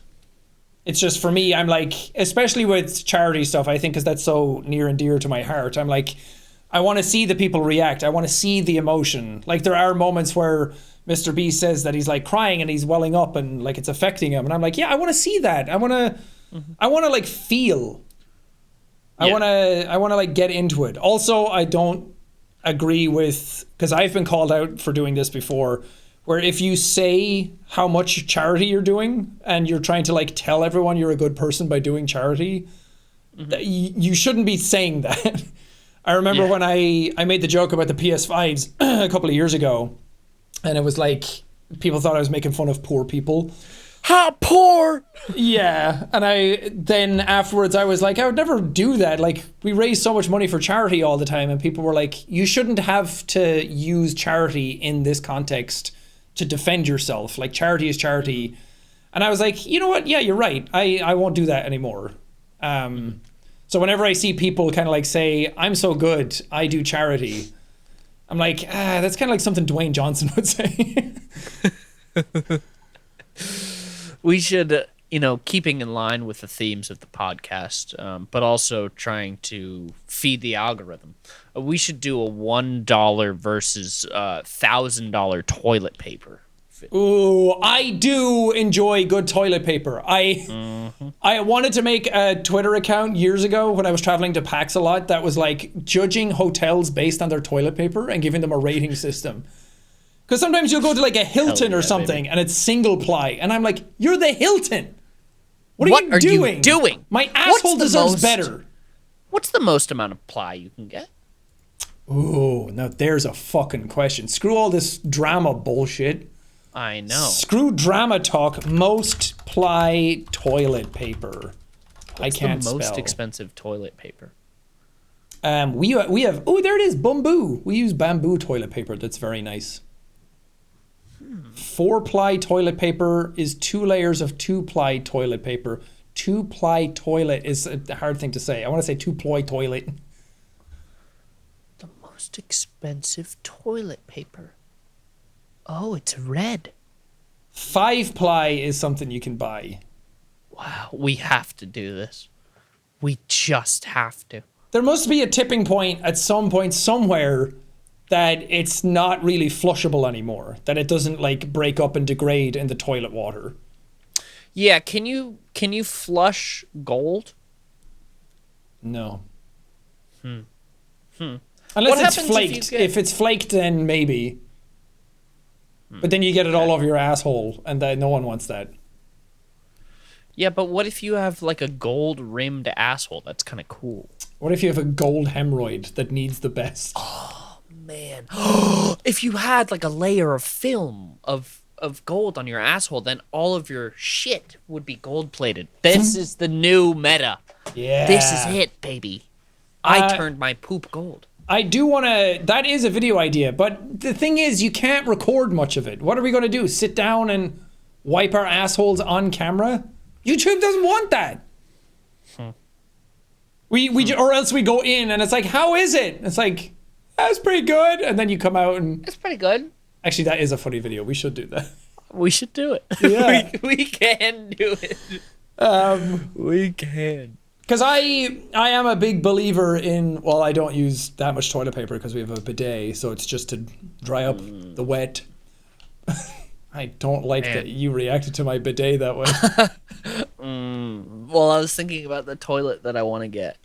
It's just, for me, I'm like, especially with charity stuff, I think, because that's so near and dear to my heart, I'm like, I want to see the people react. I want to see the emotion. Like, there are moments where Mr. Beast says that he's like crying and he's welling up and like it's affecting him, and I'm like, yeah, I want to see that. I want to like feel. I want to like get into it. Also, I don't agree with, because I've been called out for doing this before, where if you say how much charity you're doing and you're trying to like tell everyone you're a good person by doing charity, you shouldn't be saying that. I remember when I made the joke about the PS5s a couple of years ago, and it was like, people thought I was making fun of poor people. How poor? Yeah, and then afterwards I was like, I would never do that. Like, we raise so much money for charity all the time, and people were like, you shouldn't have to use charity in this context to defend yourself. Like, charity is charity. And I was like, you know what? Yeah, you're right. I won't do that anymore. So whenever I see people kind of like say, I'm so good, I do charity, I'm like, that's kind of like something Dwayne Johnson would say. We should, keeping in line with the themes of the podcast, but also trying to feed the algorithm, we should do a $1 versus $1,000 toilet paper. Ooh, I do enjoy good toilet paper. I wanted to make a Twitter account years ago when I was traveling to PAX a lot that was like judging hotels based on their toilet paper and giving them a rating system. Because sometimes you'll go to like a Hilton or something, baby, and it's single ply, and I'm like, you're the Hilton. What are you doing? My asshole deserves better. What's the most amount of ply you can get? Ooh, now there's a fucking question. Screw all this drama bullshit. I know. Screw drama talk. Most ply toilet paper. I can't spell. What's the most expensive toilet paper? We have. Oh, there it is. Bamboo. We use bamboo toilet paper. That's very nice. 4-ply toilet paper is 2 layers of 2-ply toilet paper. 2-ply toilet is a hard thing to say. I want to say 2-ply toilet. The most expensive toilet paper. Oh, it's red. 5-ply is something you can buy. Wow, we have to do this. We just have to. There must be a tipping point at some point somewhere that it's not really flushable anymore. That it doesn't like break up and degrade in the toilet water. Yeah, can you flush gold? No. What Unless it's happens flaked. If it's flaked, then maybe. But then you get it all over your asshole, and no one wants that. Yeah, but what if you have like a gold rimmed asshole? That's kind of cool. What if you have a gold hemorrhoid that needs the best? Oh, man. If you had like a layer of film of gold on your asshole, then all of your shit would be gold plated. This is the new meta. Yeah. This is it, baby. I turned my poop gold. I do want to... That is a video idea, but the thing is, you can't record much of it. What are we going to do? Sit down and wipe our assholes on camera? YouTube doesn't want that. Or else we go in and it's like, how is it? It's like, that's pretty good. And then you come out and... It's pretty good. Actually, that is a funny video. We should do that. We should do it. Yeah. we can do it. We can. Because I am a big believer in... Well, I don't use that much toilet paper because we have a bidet, so it's just to dry up the wet. I don't like that you reacted to my bidet that way. Well, I was thinking about the toilet that I want to get.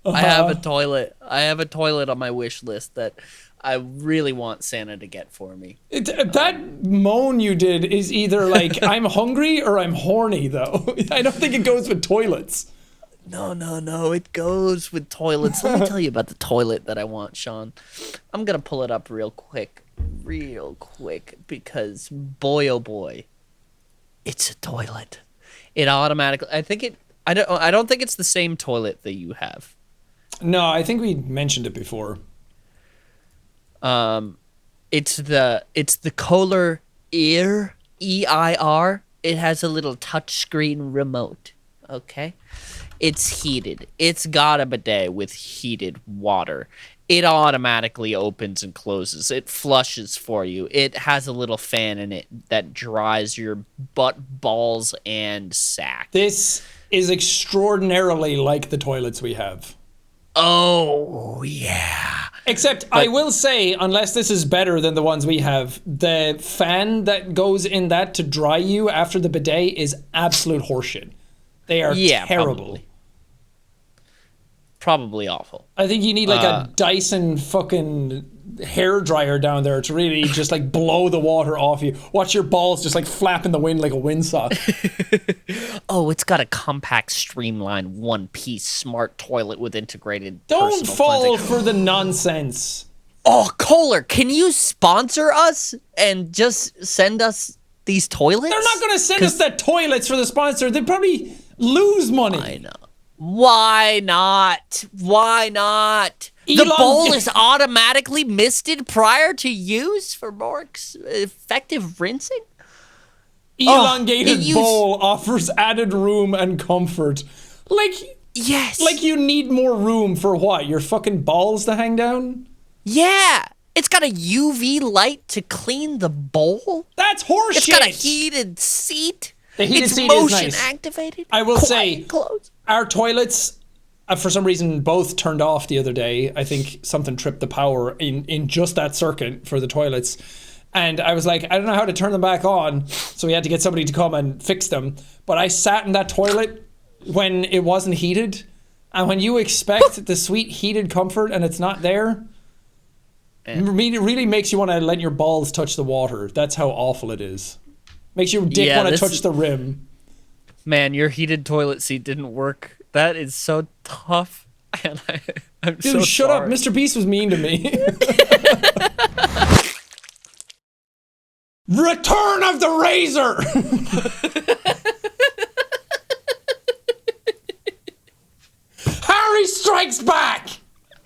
I have a toilet. I have a toilet on my wish list that I really want Santa to get for me. That moan you did is either like, I'm hungry or I'm horny, though. I don't think it goes with toilets. No. It goes with toilets. Let me tell you about the toilet that I want, Sean. I'm going to pull it up real quick, because boy, oh boy, it's a toilet. It automatically, I don't think it's the same toilet that you have. No, I think we mentioned it before. It's the Kohler Eir, E-I-R. It has a little touchscreen remote. Okay, it's heated. It's got a bidet with heated water. It automatically opens and closes. It flushes for you. It has a little fan in it that dries your butt, balls, and sack. This is extraordinarily like the toilets we have. Oh, yeah. Except, I will say, unless this is better than the ones we have, the fan that goes in that to dry you after the bidet is absolute horseshit. They are terrible. Probably awful. I think you need like a Dyson fucking hair dryer down there to really just like blow the water off you. Watch your balls just like flap in the wind like a windsock. Oh, it's got a compact, streamlined, one-piece smart toilet with integrated Don't fall cleansing. for the nonsense. Oh, Kohler, can you sponsor us and just send us these toilets? They're not going to send us the toilets for the sponsor. They'd probably lose money. I know. Why not? Why not? The bowl is automatically misted prior to use for more effective rinsing? Elongated bowl offers added room and comfort. Like, yes. Like you need more room for what? Your fucking balls to hang down? Yeah. It's got a UV light to clean the bowl. That's horseshit. It's got a heated seat. The heated it's seat motion is nice. activated. I will say, close. Our toilets, for some reason, both turned off the other day. I think something tripped the power in just that circuit for the toilets. And I was like, I don't know how to turn them back on. So we had to get somebody to come and fix them. But I sat in that toilet when it wasn't heated. And when you expect the sweet heated comfort and it's not there, it really makes you want to let your balls touch the water. That's how awful it is. Makes your dick want to touch the rim. Man, your heated toilet seat didn't work. That is so tough. And I'm Dude, so shut sorry. up. Mr. Beast was mean to me. Return of the Razor! Harry strikes back!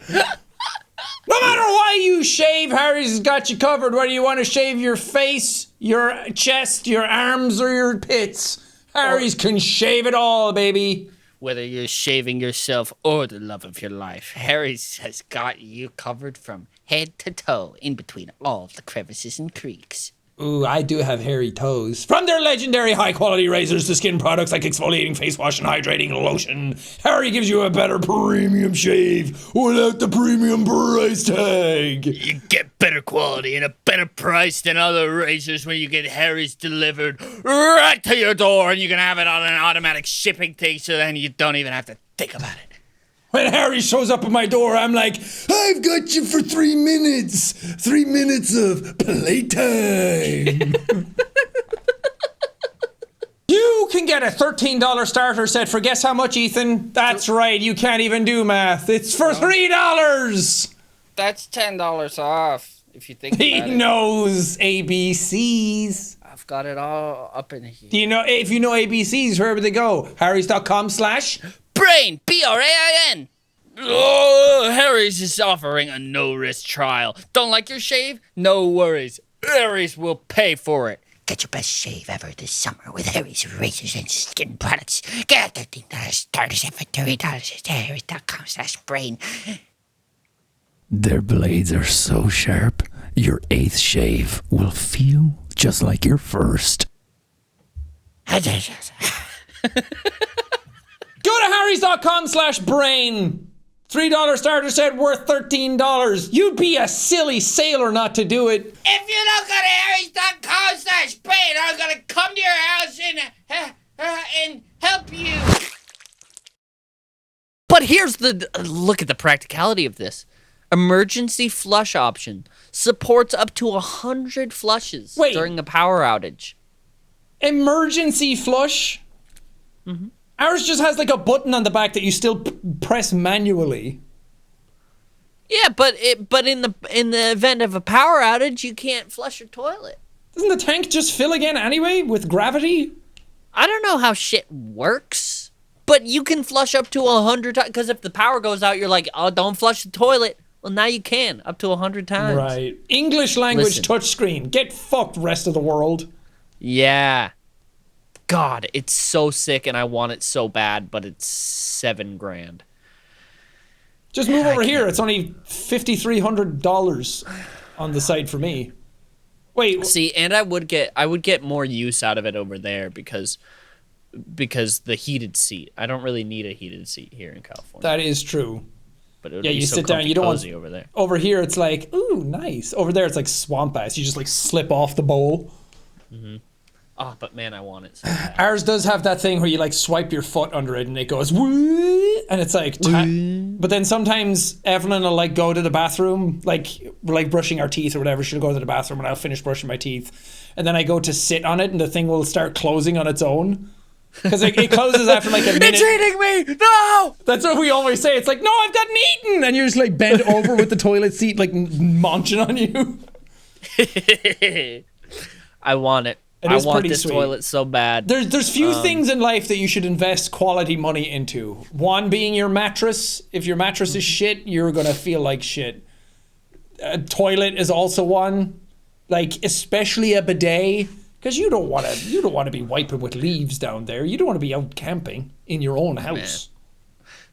No, No matter why you shave, Harry's has got you covered. Whether you want to shave your face, your chest, your arms, or your pits, Harry's can shave it all, baby. Whether you're shaving yourself or the love of your life, Harry's has got you covered from head to toe, in between all of the crevices and creeks. Ooh, I do have hairy toes. From their legendary high-quality razors to skin products like exfoliating face wash and hydrating lotion, Harry gives you a better premium shave without the premium price tag. You get better quality and a better price than other razors when you get Harry's delivered right to your door, and you can have it on an automatic shipping thing, so then you don't even have to think about it. When Harry shows up at my door, I'm like, I've got you for 3 minutes. 3 minutes of playtime. You can get a $13 starter set for guess how much, Ethan? That's right, you can't even do math. It's for $3. That's $10 off, if you think about He it. knows ABCs. I've got it all up in here. Do you know, if you know ABCs, where would they go? Harrys.com/ Brain, B-R-A-I-N. Oh, Harry's is offering a no-risk trial. Don't like your shave? No worries. Harry's will pay for it. Get your best shave ever this summer with Harry's razors and skin products. Get a $13 starter set for $30 at harrys.com/brain. Their blades are so sharp, your 8th shave will feel just like your first. Go to harrys.com/brain. $3 starter set worth $13. You'd be a silly sailor not to do it. If you don't go to harrys.com/brain, I'm gonna come to your house and help you. But here's the look at the practicality of this. Emergency flush option supports up to 100 flushes during a power outage. Emergency flush? Mm-hmm. Ours just has like a button on the back that you still press manually. Yeah, but in the event of a power outage, you can't flush your toilet. Doesn't the tank just fill again anyway with gravity? I don't know how shit works, but you can flush up to 100 times. Because if the power goes out, you're like, oh, don't flush the toilet. Well, now you can, up to 100 times. Right. English language touchscreen. Get fucked, rest of the world. Yeah. God, it's so sick and I want it so bad, but it's $7,000. Just move over here. It's only $5,300 on the site for me. Wait. See, and I would get more use out of it over there because the heated seat. I don't really need a heated seat here in California. That is true. But it would Yeah, be you so sit down. You don't want over there. Over here, it's like, ooh, nice. Over there, it's like swamp ass. You just like slip off the bowl. Mm-hmm. Oh, but man, I want it so bad. Ours does have that thing where you like swipe your foot under it and it goes woo, and it's like. But then sometimes Evelyn will like go to the bathroom, like we're like brushing our teeth or whatever. She'll go to the bathroom and I'll finish brushing my teeth, and then I go to sit on it and the thing will start closing on its own. Because it closes after like a minute. It's eating me! No! That's what we always say. It's like, no, I've gotten eaten! And you're just like bent over with the toilet seat like munching on you. I want it. I want this toilet so bad. There's few things in life that you should invest quality money into. One being your mattress. If your mattress is shit, you're gonna feel like shit. A toilet is also one. Like, especially a bidet. Because you don't want to be wiping with leaves down there. You don't want to be out camping in your own house. Man.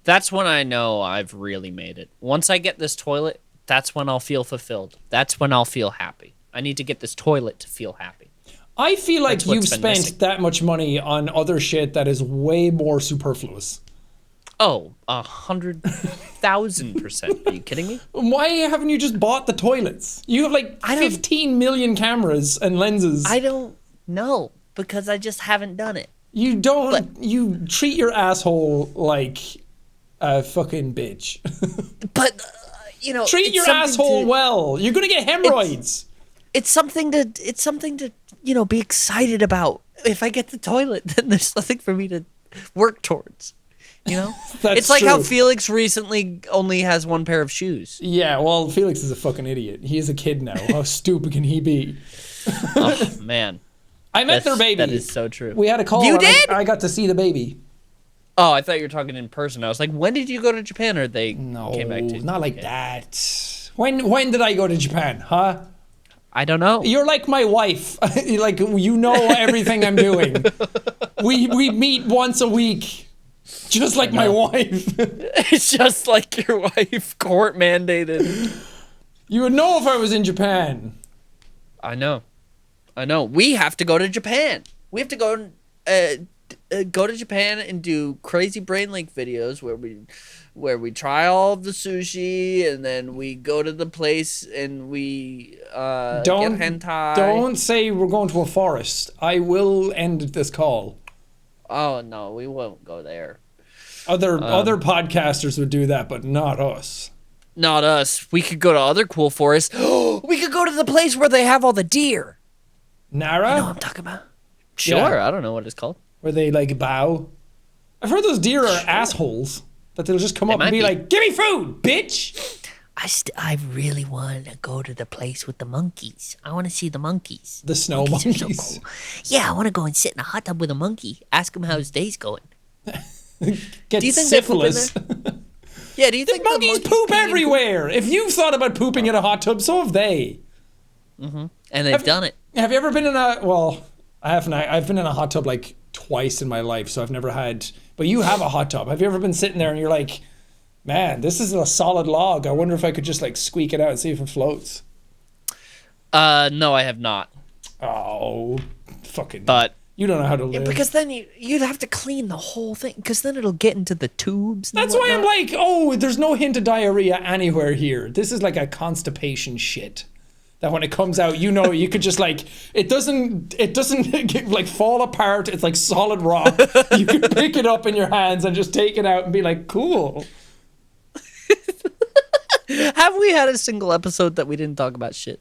That's when I know I've really made it. Once I get this toilet, that's when I'll feel fulfilled. That's when I'll feel happy. I need to get this toilet to feel happy. I feel like you've spent that much money on other shit that is way more superfluous. Oh, 100,000%. Are you kidding me? Why haven't you just bought the toilets? You have like 15 million cameras and lenses. I don't know, because I just haven't done it. You don't. You treat your asshole like a fucking bitch. But, you know, treat your asshole well. You're gonna get hemorrhoids. It's something to, you know, be excited about. If I get the toilet, then there's nothing for me to work towards. You know? It's like how Felix recently only has one pair of shoes. Yeah, well, Felix is a fucking idiot. He is a kid now. How stupid can he be? Oh, man. I met their baby. That is so true. We had a call. You did? I got to see the baby. Oh, I thought you were talking in person. I was like, when did you go to Japan, or they came back to you? Not like that. When did I go to Japan, huh? I don't know. You're like my wife. Like, you know everything I'm doing. We meet once a week. Just like my wife. It's just like your wife, court mandated. You would know if I was in Japan. I know. We have to go to Japan. We have to go to Japan and do crazy brain link videos where we try all of the sushi, and then we go to the place and we get hentai. Don't say we're going to a forest. I will end this call. Oh no, we won't go there. Other podcasters would do that, but not us. Not us. We could go to other cool forests. We could go to the place where they have all the deer. Nara? You know what I'm talking about? Sure, Yeah. I don't know what it's called. Where they like bow. I've heard those deer are assholes. That they'll just come up and be like, "Give me food, bitch!" I really want to go to the place with the monkeys. I want to see the monkeys. The snow Monkeys are monkeys. so cool. Yeah, I want to go and sit in a hot tub with a monkey. Ask him how his day's going. Get Do you think they poop in syphilis. Yeah, do you think Monkeys poop can eat everywhere. If you've thought about pooping in a hot tub, so have they. And they've done it. Have you ever been in a? Well, I haven't. I've been in a hot tub like twice in my life, so I've never had. But you have a hot tub. Have you ever been sitting there and you're like, man, this is a solid log. I wonder if I could just like squeak it out and see if it floats. No, I have not. Oh, fucking. But You don't know how to live. because then you'd have to clean the whole thing, because then it'll get into the tubes. And That's why I'm whatnot. like, oh, there's no hint of diarrhea anywhere here. This is like a constipation shit. That when it comes out, you know, you could just like, it doesn't like fall apart. It's like solid rock. You can pick it up in your hands and just take it out and be like, cool. Have we had a single episode that we didn't talk about shit?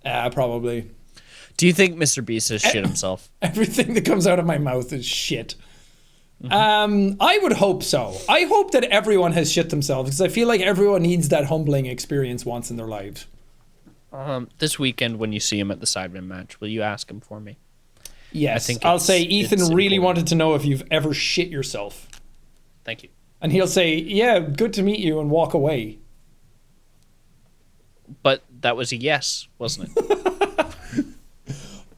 Probably. Do you think Mr. Beast has shit himself? Everything that comes out of my mouth is shit. I would hope so. I hope that everyone has shit themselves because I feel like everyone needs that humbling experience once in their lives. This weekend when you see him at the Sidemen match, will you ask him for me? Yes, think I'll it's- say Ethan it's really important. wanted to know if you've ever shit yourself. Thank you. And he'll say, yeah, good to meet you, and walk away. But that was a yes, wasn't it?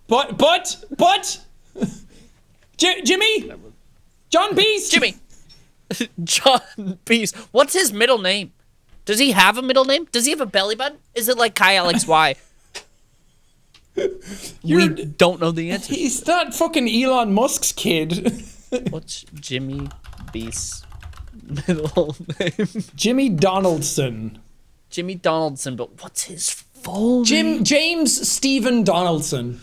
But, Jimmy? John Beast? Jimmy! John Beast. What's his middle name? Does he have a middle name? Does he have a belly button? Is it like Kai Alex Y? We don't know the answer. He's not fucking Elon Musk's kid. What's Jimmy Beast's middle name? Jimmy Donaldson. Jimmy Donaldson, but what's his full name? James Stephen Donaldson.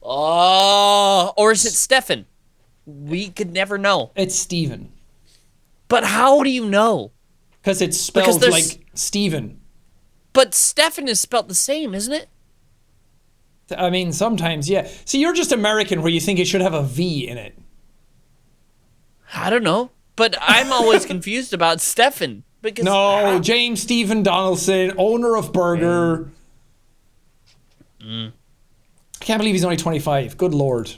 Oh, or is it Stefan? We could never know. It's Stephen. But how do you know? Because it's Because spelled there's- like Stephen. But Stefan is spelled the same, isn't it? I mean, sometimes, yeah. See, you're just American where you think it should have a V in it. I don't know. But I'm always confused about Stefan. Because No, James Stephen Donaldson, owner of Burger. I can't believe he's only 25. Good Lord.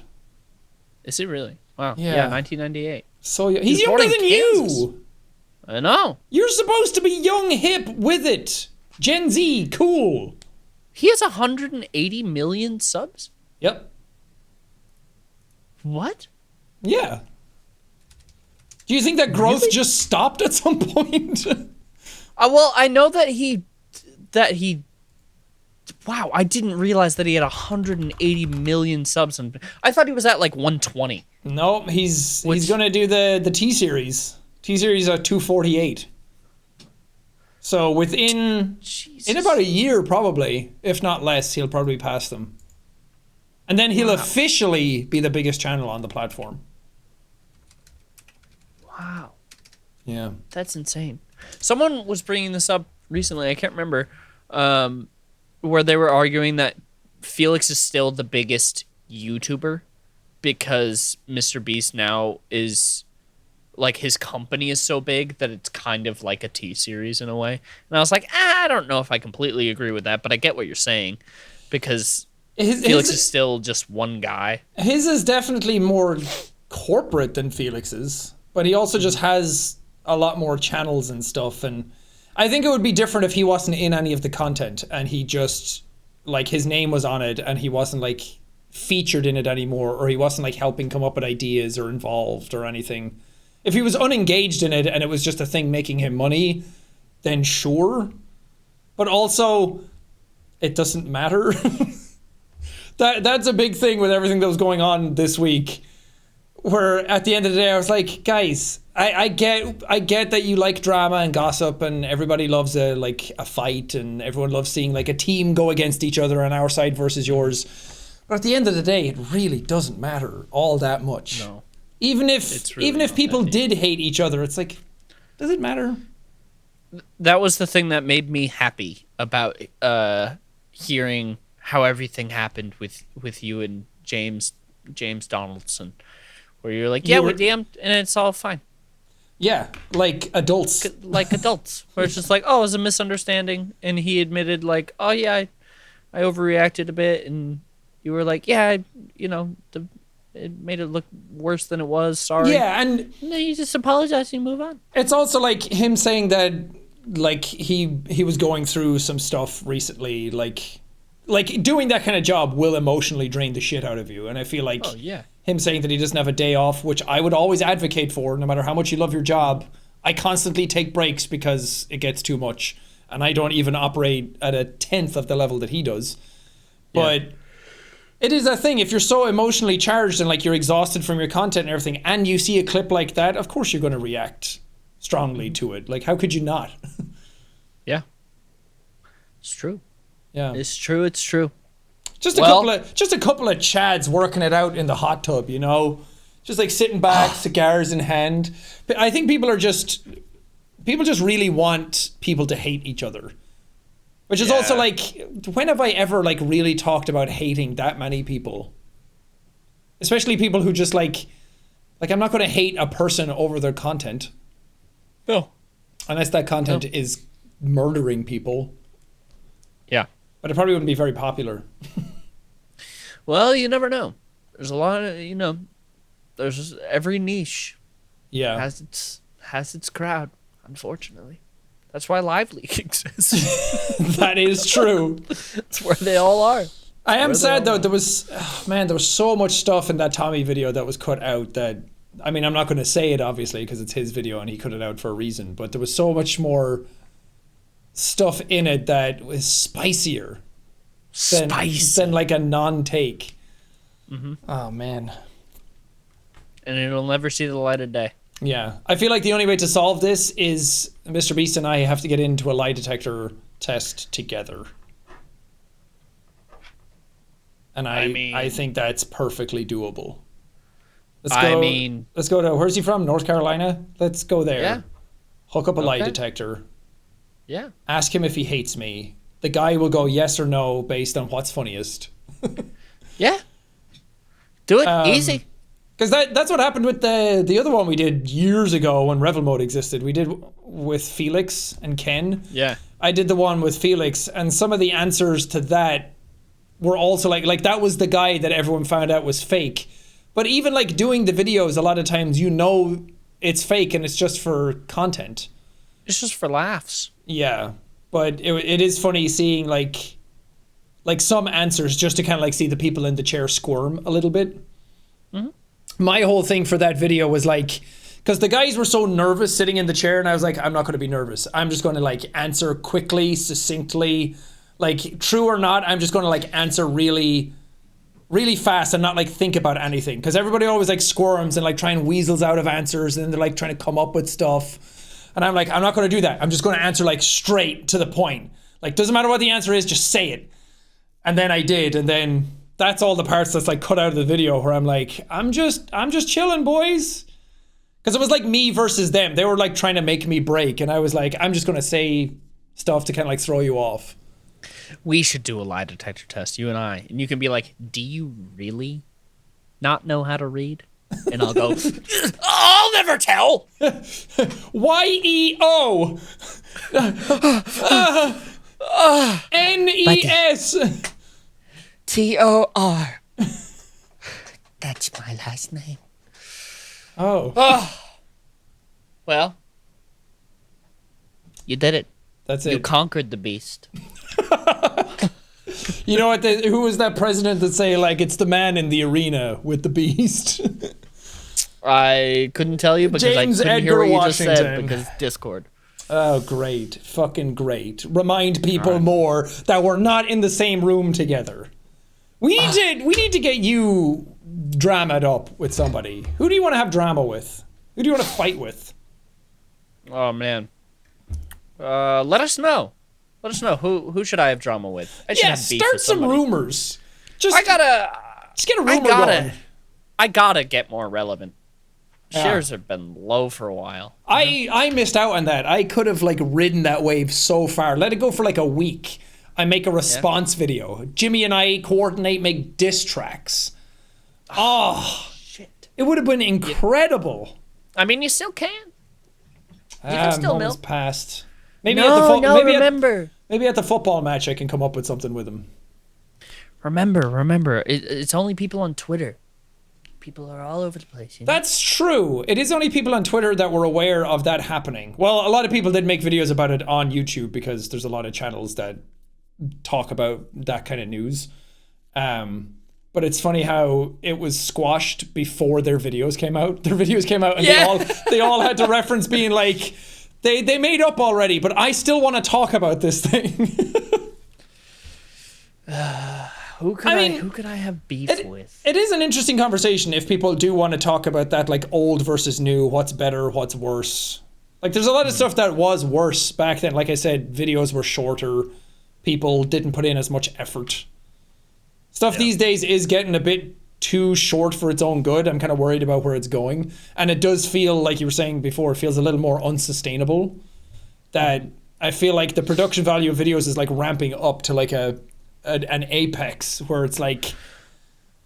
Is it really? Wow. Yeah. Yeah, 1998. So he's born younger in than Kansas. you. I know. You're supposed to be young, hip, with it. Gen Z, cool. He has 180 million subs? Yep. What? Yeah. Do you think that growth just stopped at some point? Well, I know that he wow, I didn't realize that he had 180 million subs. I thought he was at like 120. No, he's gonna do the T series. T series are 248. So within Jesus. in about a year, probably, if not less, he'll probably pass them. And then he'll officially be the biggest channel on the platform. Wow. Yeah. That's insane. Someone was bringing this up recently. I can't remember, where they were arguing that Felix is still the biggest YouTuber because Mr. Beast now is like his company is so big that it's kind of like a T series in a way. And I was like, I don't know if I completely agree with that, but I get what you're saying because Felix is still just one guy. His is definitely more corporate than Felix's, but he also just has a lot more channels and stuff. And I think it would be different if he wasn't in any of the content and he just, like, his name was on it and he wasn't, like, featured in it anymore, or he wasn't, like, helping come up with ideas or involved or anything. If he was unengaged in it and it was just a thing making him money, then sure. But also, it doesn't matter. That's a big thing with everything that was going on this week. Where at the end of the day, I was like, guys, I get that you like drama and gossip, and everybody loves a fight, and everyone loves seeing like a team go against each other on our side versus yours. But at the end of the day, it really doesn't matter all that much. No. Even if people did hate each other, it's like, does it matter? That was the thing that made me happy about hearing how everything happened with you and James Donaldson, where you're like, yeah, we're DM'd and it's all fine. Yeah, like adults. Like adults, where it's just like, oh, it was a misunderstanding, and he admitted like, oh yeah, I overreacted a bit, and you were like, yeah, it made it look worse than it was. Sorry. Yeah, and no, you just apologize and you move on. It's also like him saying that, like he was going through some stuff recently, like doing that kind of job will emotionally drain the shit out of you, and I feel like him saying that he doesn't have a day off, which I would always advocate for, no matter how much you love your job. I constantly take breaks because it gets too much, and I don't even operate at a 10th of the level that he does. But it is a thing. If you're so emotionally charged and like you're exhausted from your content and everything, and you see a clip like that, of course you're going to react strongly to it. Like, how could you not? Yeah, it's true. Yeah, it's true. It's true. Just a couple of chads working it out in the hot tub, just like sitting back, cigars in hand. But I think people just really want people to hate each other, which is also like, when have I ever like really talked about hating that many people? Especially people who just like I'm not going to hate a person over their content. No, unless that content is murdering people. Yeah. But it probably wouldn't be very popular. Well, you never know. There's a lot of, there's every niche. Yeah. Has its crowd, unfortunately. That's why Live Leak exists. That is true. That's where they all are. I am sad though, there was so much stuff in that Tommy video that was cut out that, I mean, I'm not going to say it obviously because it's his video and he cut it out for a reason, but there was so much more stuff in it that was spicier than like a non-take. Mm-hmm. Oh man. And it'll never see the light of day. Yeah. I feel like the only way to solve this is Mr. Beast and I have to get into a lie detector test together. And I think that's perfectly doable. Let's go to, where's he from? North Carolina? Let's go there. Yeah. Hook up a lie detector. Yeah. Ask him if he hates me. The guy will go yes or no based on what's funniest. Yeah. Do it. Easy. Because that's what happened with the other one we did years ago when Revel Mode existed. We did with Felix and Ken. Yeah. I did the one with Felix, and some of the answers to that were also like that was the guy that everyone found out was fake. But even like doing the videos, a lot of times it's fake and it's just for content. It's just for laughs. Yeah, but it is funny seeing like some answers just to kind of like see the people in the chair squirm a little bit. Mm-hmm. My whole thing for that video was like, because the guys were so nervous sitting in the chair, and I was like, I'm not going to be nervous. I'm just going to like answer quickly, succinctly, like true or not. I'm just going to like answer really, really fast and not like think about anything. Because everybody always like squirms and like try and weasels out of answers, and then they're like trying to come up with stuff. And I'm like, I'm not going to do that. I'm just going to answer like straight to the point. Like, doesn't matter what the answer is, just say it. And then I did, and then that's all the parts that's like cut out of the video where I'm like, I'm just chilling, boys. Because it was like me versus them. They were like trying to make me break, and I was like, I'm just going to say stuff to kind of like throw you off. We should do a lie detector test, you and I. And you can be like, do you really not know how to read? And I'll go, I'll never tell. Y-E-O. N-E-S. T-O-R. That's my last name. Oh. Well, you did it. That's You it. conquered the beast. You know what? Who was that president that say like it's the man in the arena with the beast? I couldn't tell you because James I couldn't hear Edgar what you just said Washington. because Discord. Oh, great. Fucking great. Remind people more that we're not in the same room together. We need to get you dramaed up with somebody. Who do you want to have drama with? Who do you want to fight with? Oh man. Let us know. Let us know who should I have drama with. I should Yeah, have beef start with some somebody. rumors. Just Just get a rumor going. I gotta get more relevant. Yeah. Shares have been low for a while. I missed out on that. I could have like ridden that wave so far. Let it go for like a week. I make a response video. Jimmy and I coordinate, make diss tracks. Oh, Shit. it would have been incredible. I mean, you still can. You can still moments milk. passed. Maybe remember. maybe at the football match I can come up with something with him. Remember. It's only people on Twitter. People are all over the place. You know? That's true. It is only people on Twitter that were aware of that happening. Well, a lot of people did make videos about it on YouTube because there's a lot of channels that talk about that kind of news. But it's funny how it was squashed before their videos came out. Their videos came out and they all had to reference being like, they made up already, but I still want to talk about this thing. Who could I have beef with? It is an interesting conversation if people do want to talk about that, like old versus new, what's better, what's worse. Like there's a lot of stuff that was worse back then. Like I said, videos were shorter. People didn't put in as much effort. Stuff these days is getting a bit too short for its own good. I'm kind of worried about where it's going. And it does feel, like you were saying before, it feels a little more unsustainable. That I feel like the production value of videos is like ramping up to like an apex where it's like,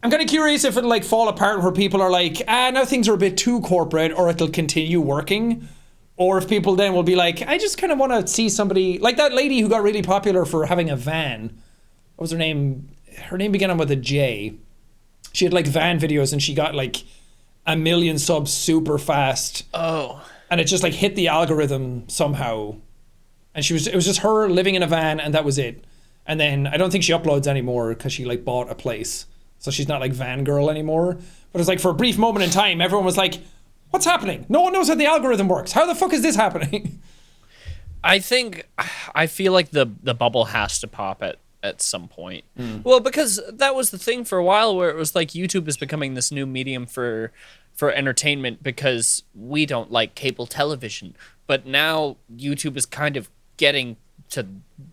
I'm kind of curious if it'll like fall apart where people are like, now things are a bit too corporate, or it'll continue working. Or if people then will be like, I just kind of want to see somebody like that lady who got really popular for having a van. What was her name? Her name began with a J. She had like van videos and she got like 1 million subs super fast. Oh. And it just like hit the algorithm somehow. And it was just her living in a van and that was it. And then I don't think she uploads anymore because she like bought a place. So she's not like van girl anymore. But it's like for a brief moment in time, everyone was like, what's happening? No one knows how the algorithm works. How the fuck is this happening? I feel like the bubble has to pop at some point. Well, because that was the thing for a while where it was like YouTube is becoming this new medium for entertainment because we don't like cable television. But now YouTube is kind of getting to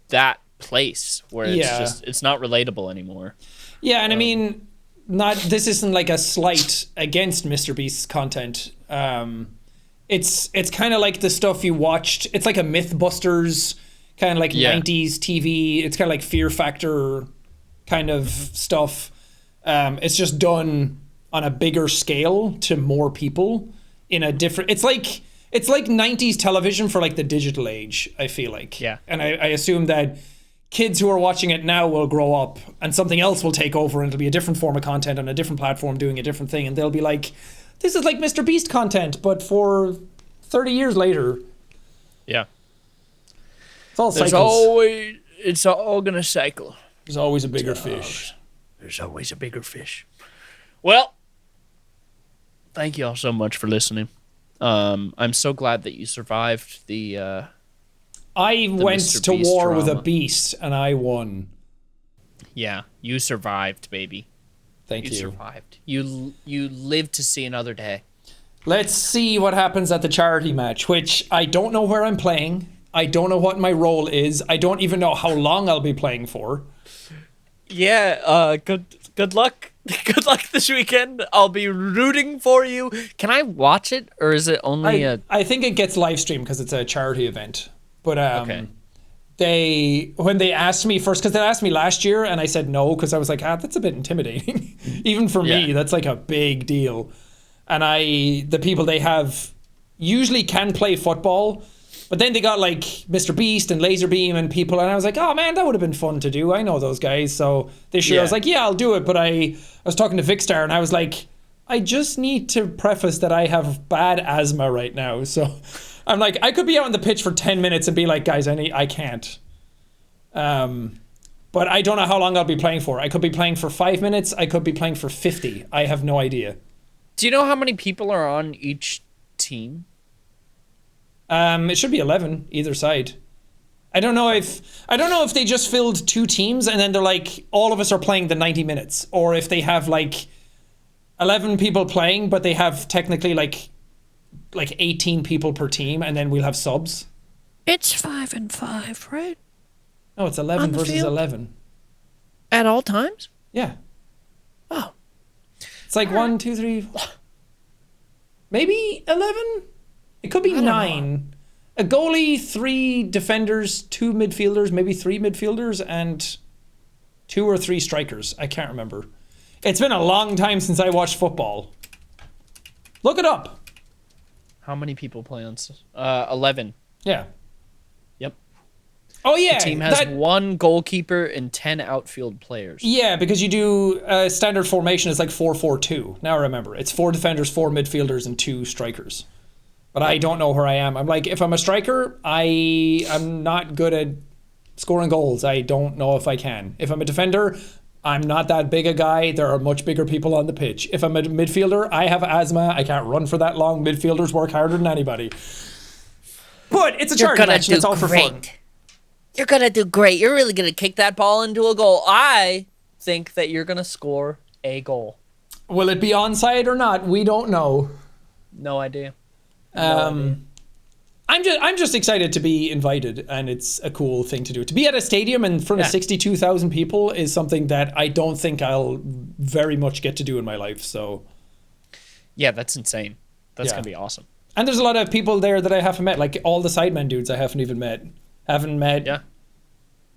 that place where it's not relatable anymore. Yeah, and I mean, this isn't like a slight against Mr. Beast's content. It's kind of like the stuff you watched. It's like a Mythbusters kind of like 90s TV. It's kind of like Fear Factor kind of stuff. It's just done on a bigger scale to more people in a different. It's like 90s television for like the digital age. I feel like. Yeah, and I assume that kids who are watching it now will grow up and something else will take over and it'll be a different form of content on a different platform doing a different thing, and they'll be like, this is like Mr. Beast content but for 30 years later. Yeah, it's all cycles. It's all gonna cycle. There's always a bigger fish. There's always a bigger fish. Well, thank you all so much for listening. I'm so glad that you survived the I went Mr. to Beast war with a drama. beast and I won. Yeah, you survived, baby. Thank you. You survived. You lived to see another day. Let's see what happens at the charity match, which I don't know where I'm playing. I don't know what my role is. I don't even know how long I'll be playing for. Yeah, good luck. Good luck this weekend. I'll be rooting for you. Can I watch it, or is it only I think it gets live streamed because it's a charity event. But Okay. when they asked me first, because they asked me last year and I said no because I was like, that's a bit intimidating. Even for me, that's like a big deal. And the people they have usually can play football, but then they got like Mr. Beast and Laserbeam and people, and I was like, oh man, that would have been fun to do. I know those guys. So this year I was like, yeah, I'll do it. But I was talking to Vicstar and I was like, I just need to preface that I have bad asthma right now. So I'm like, I could be out on the pitch for 10 minutes and be like, guys, I can't. But I don't know how long I'll be playing for. I could be playing for 5 minutes. I could be playing for 50. I have no idea. Do you know how many people are on each team? It should be 11 either side. I don't know if they just filled 2 teams and then they're like, all of us are playing the 90 minutes, or if they have like 11 people playing, but they have technically like 18 people per team, and then we'll have subs. It's 5 and 5, right? No, it's 11 versus field? 11. At all times? Yeah. Oh. It's like 1, 2, 3, maybe 11? It could be 9. A goalie, 3 defenders, 2 midfielders, maybe 3 midfielders, and 2 or 3 strikers. I can't remember. It's been a long time since I watched football. Look it up. How many people play on? 11. Yeah. Yep. Oh yeah. The team has 1 goalkeeper and 10 outfield players. Yeah, because you do standard formation is like 4-4-2. Now I remember. It's 4 defenders, 4 midfielders, and 2 strikers. But I don't know where I am. I'm like, if I'm a striker, I'm not good at scoring goals. I don't know if I can. If I'm a defender, I'm not that big a guy. There are much bigger people on the pitch. If I'm a midfielder, I have asthma. I can't run for that long. Midfielders work harder than anybody. But it's a charity match. It's all for fun. You're gonna do great. You're really gonna kick that ball into a goal. I think that you're gonna score a goal. Will it be onside or not? We don't know. No idea. I'm just excited to be invited, and it's a cool thing to do. To be at a stadium in front of 62,000 people is something that I don't think I'll very much get to do in my life. So, yeah, that's insane. That's gonna be awesome. And there's a lot of people there that I haven't met, like all the Sidemen dudes I haven't even met. Haven't met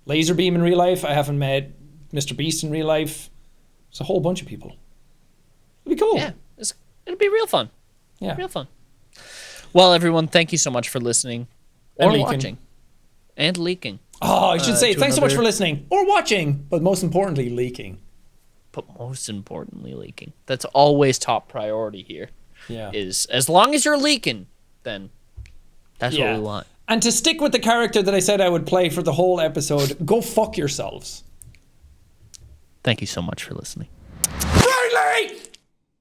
Laserbeam in real life. I haven't met Mr. Beast in real life. There's a whole bunch of people. It'll be cool. Yeah, it'll be real fun. Yeah, real fun. Well, everyone, thank you so much for listening or watching and leaking. Oh, I should say thanks so much for listening or watching, but most importantly, leaking. But most importantly, leaking. That's always top priority here. Yeah. Is as long as you're leaking, then that's what we want. And to stick with the character that I said I would play for the whole episode, go fuck yourselves. Thank you so much for listening. Riley!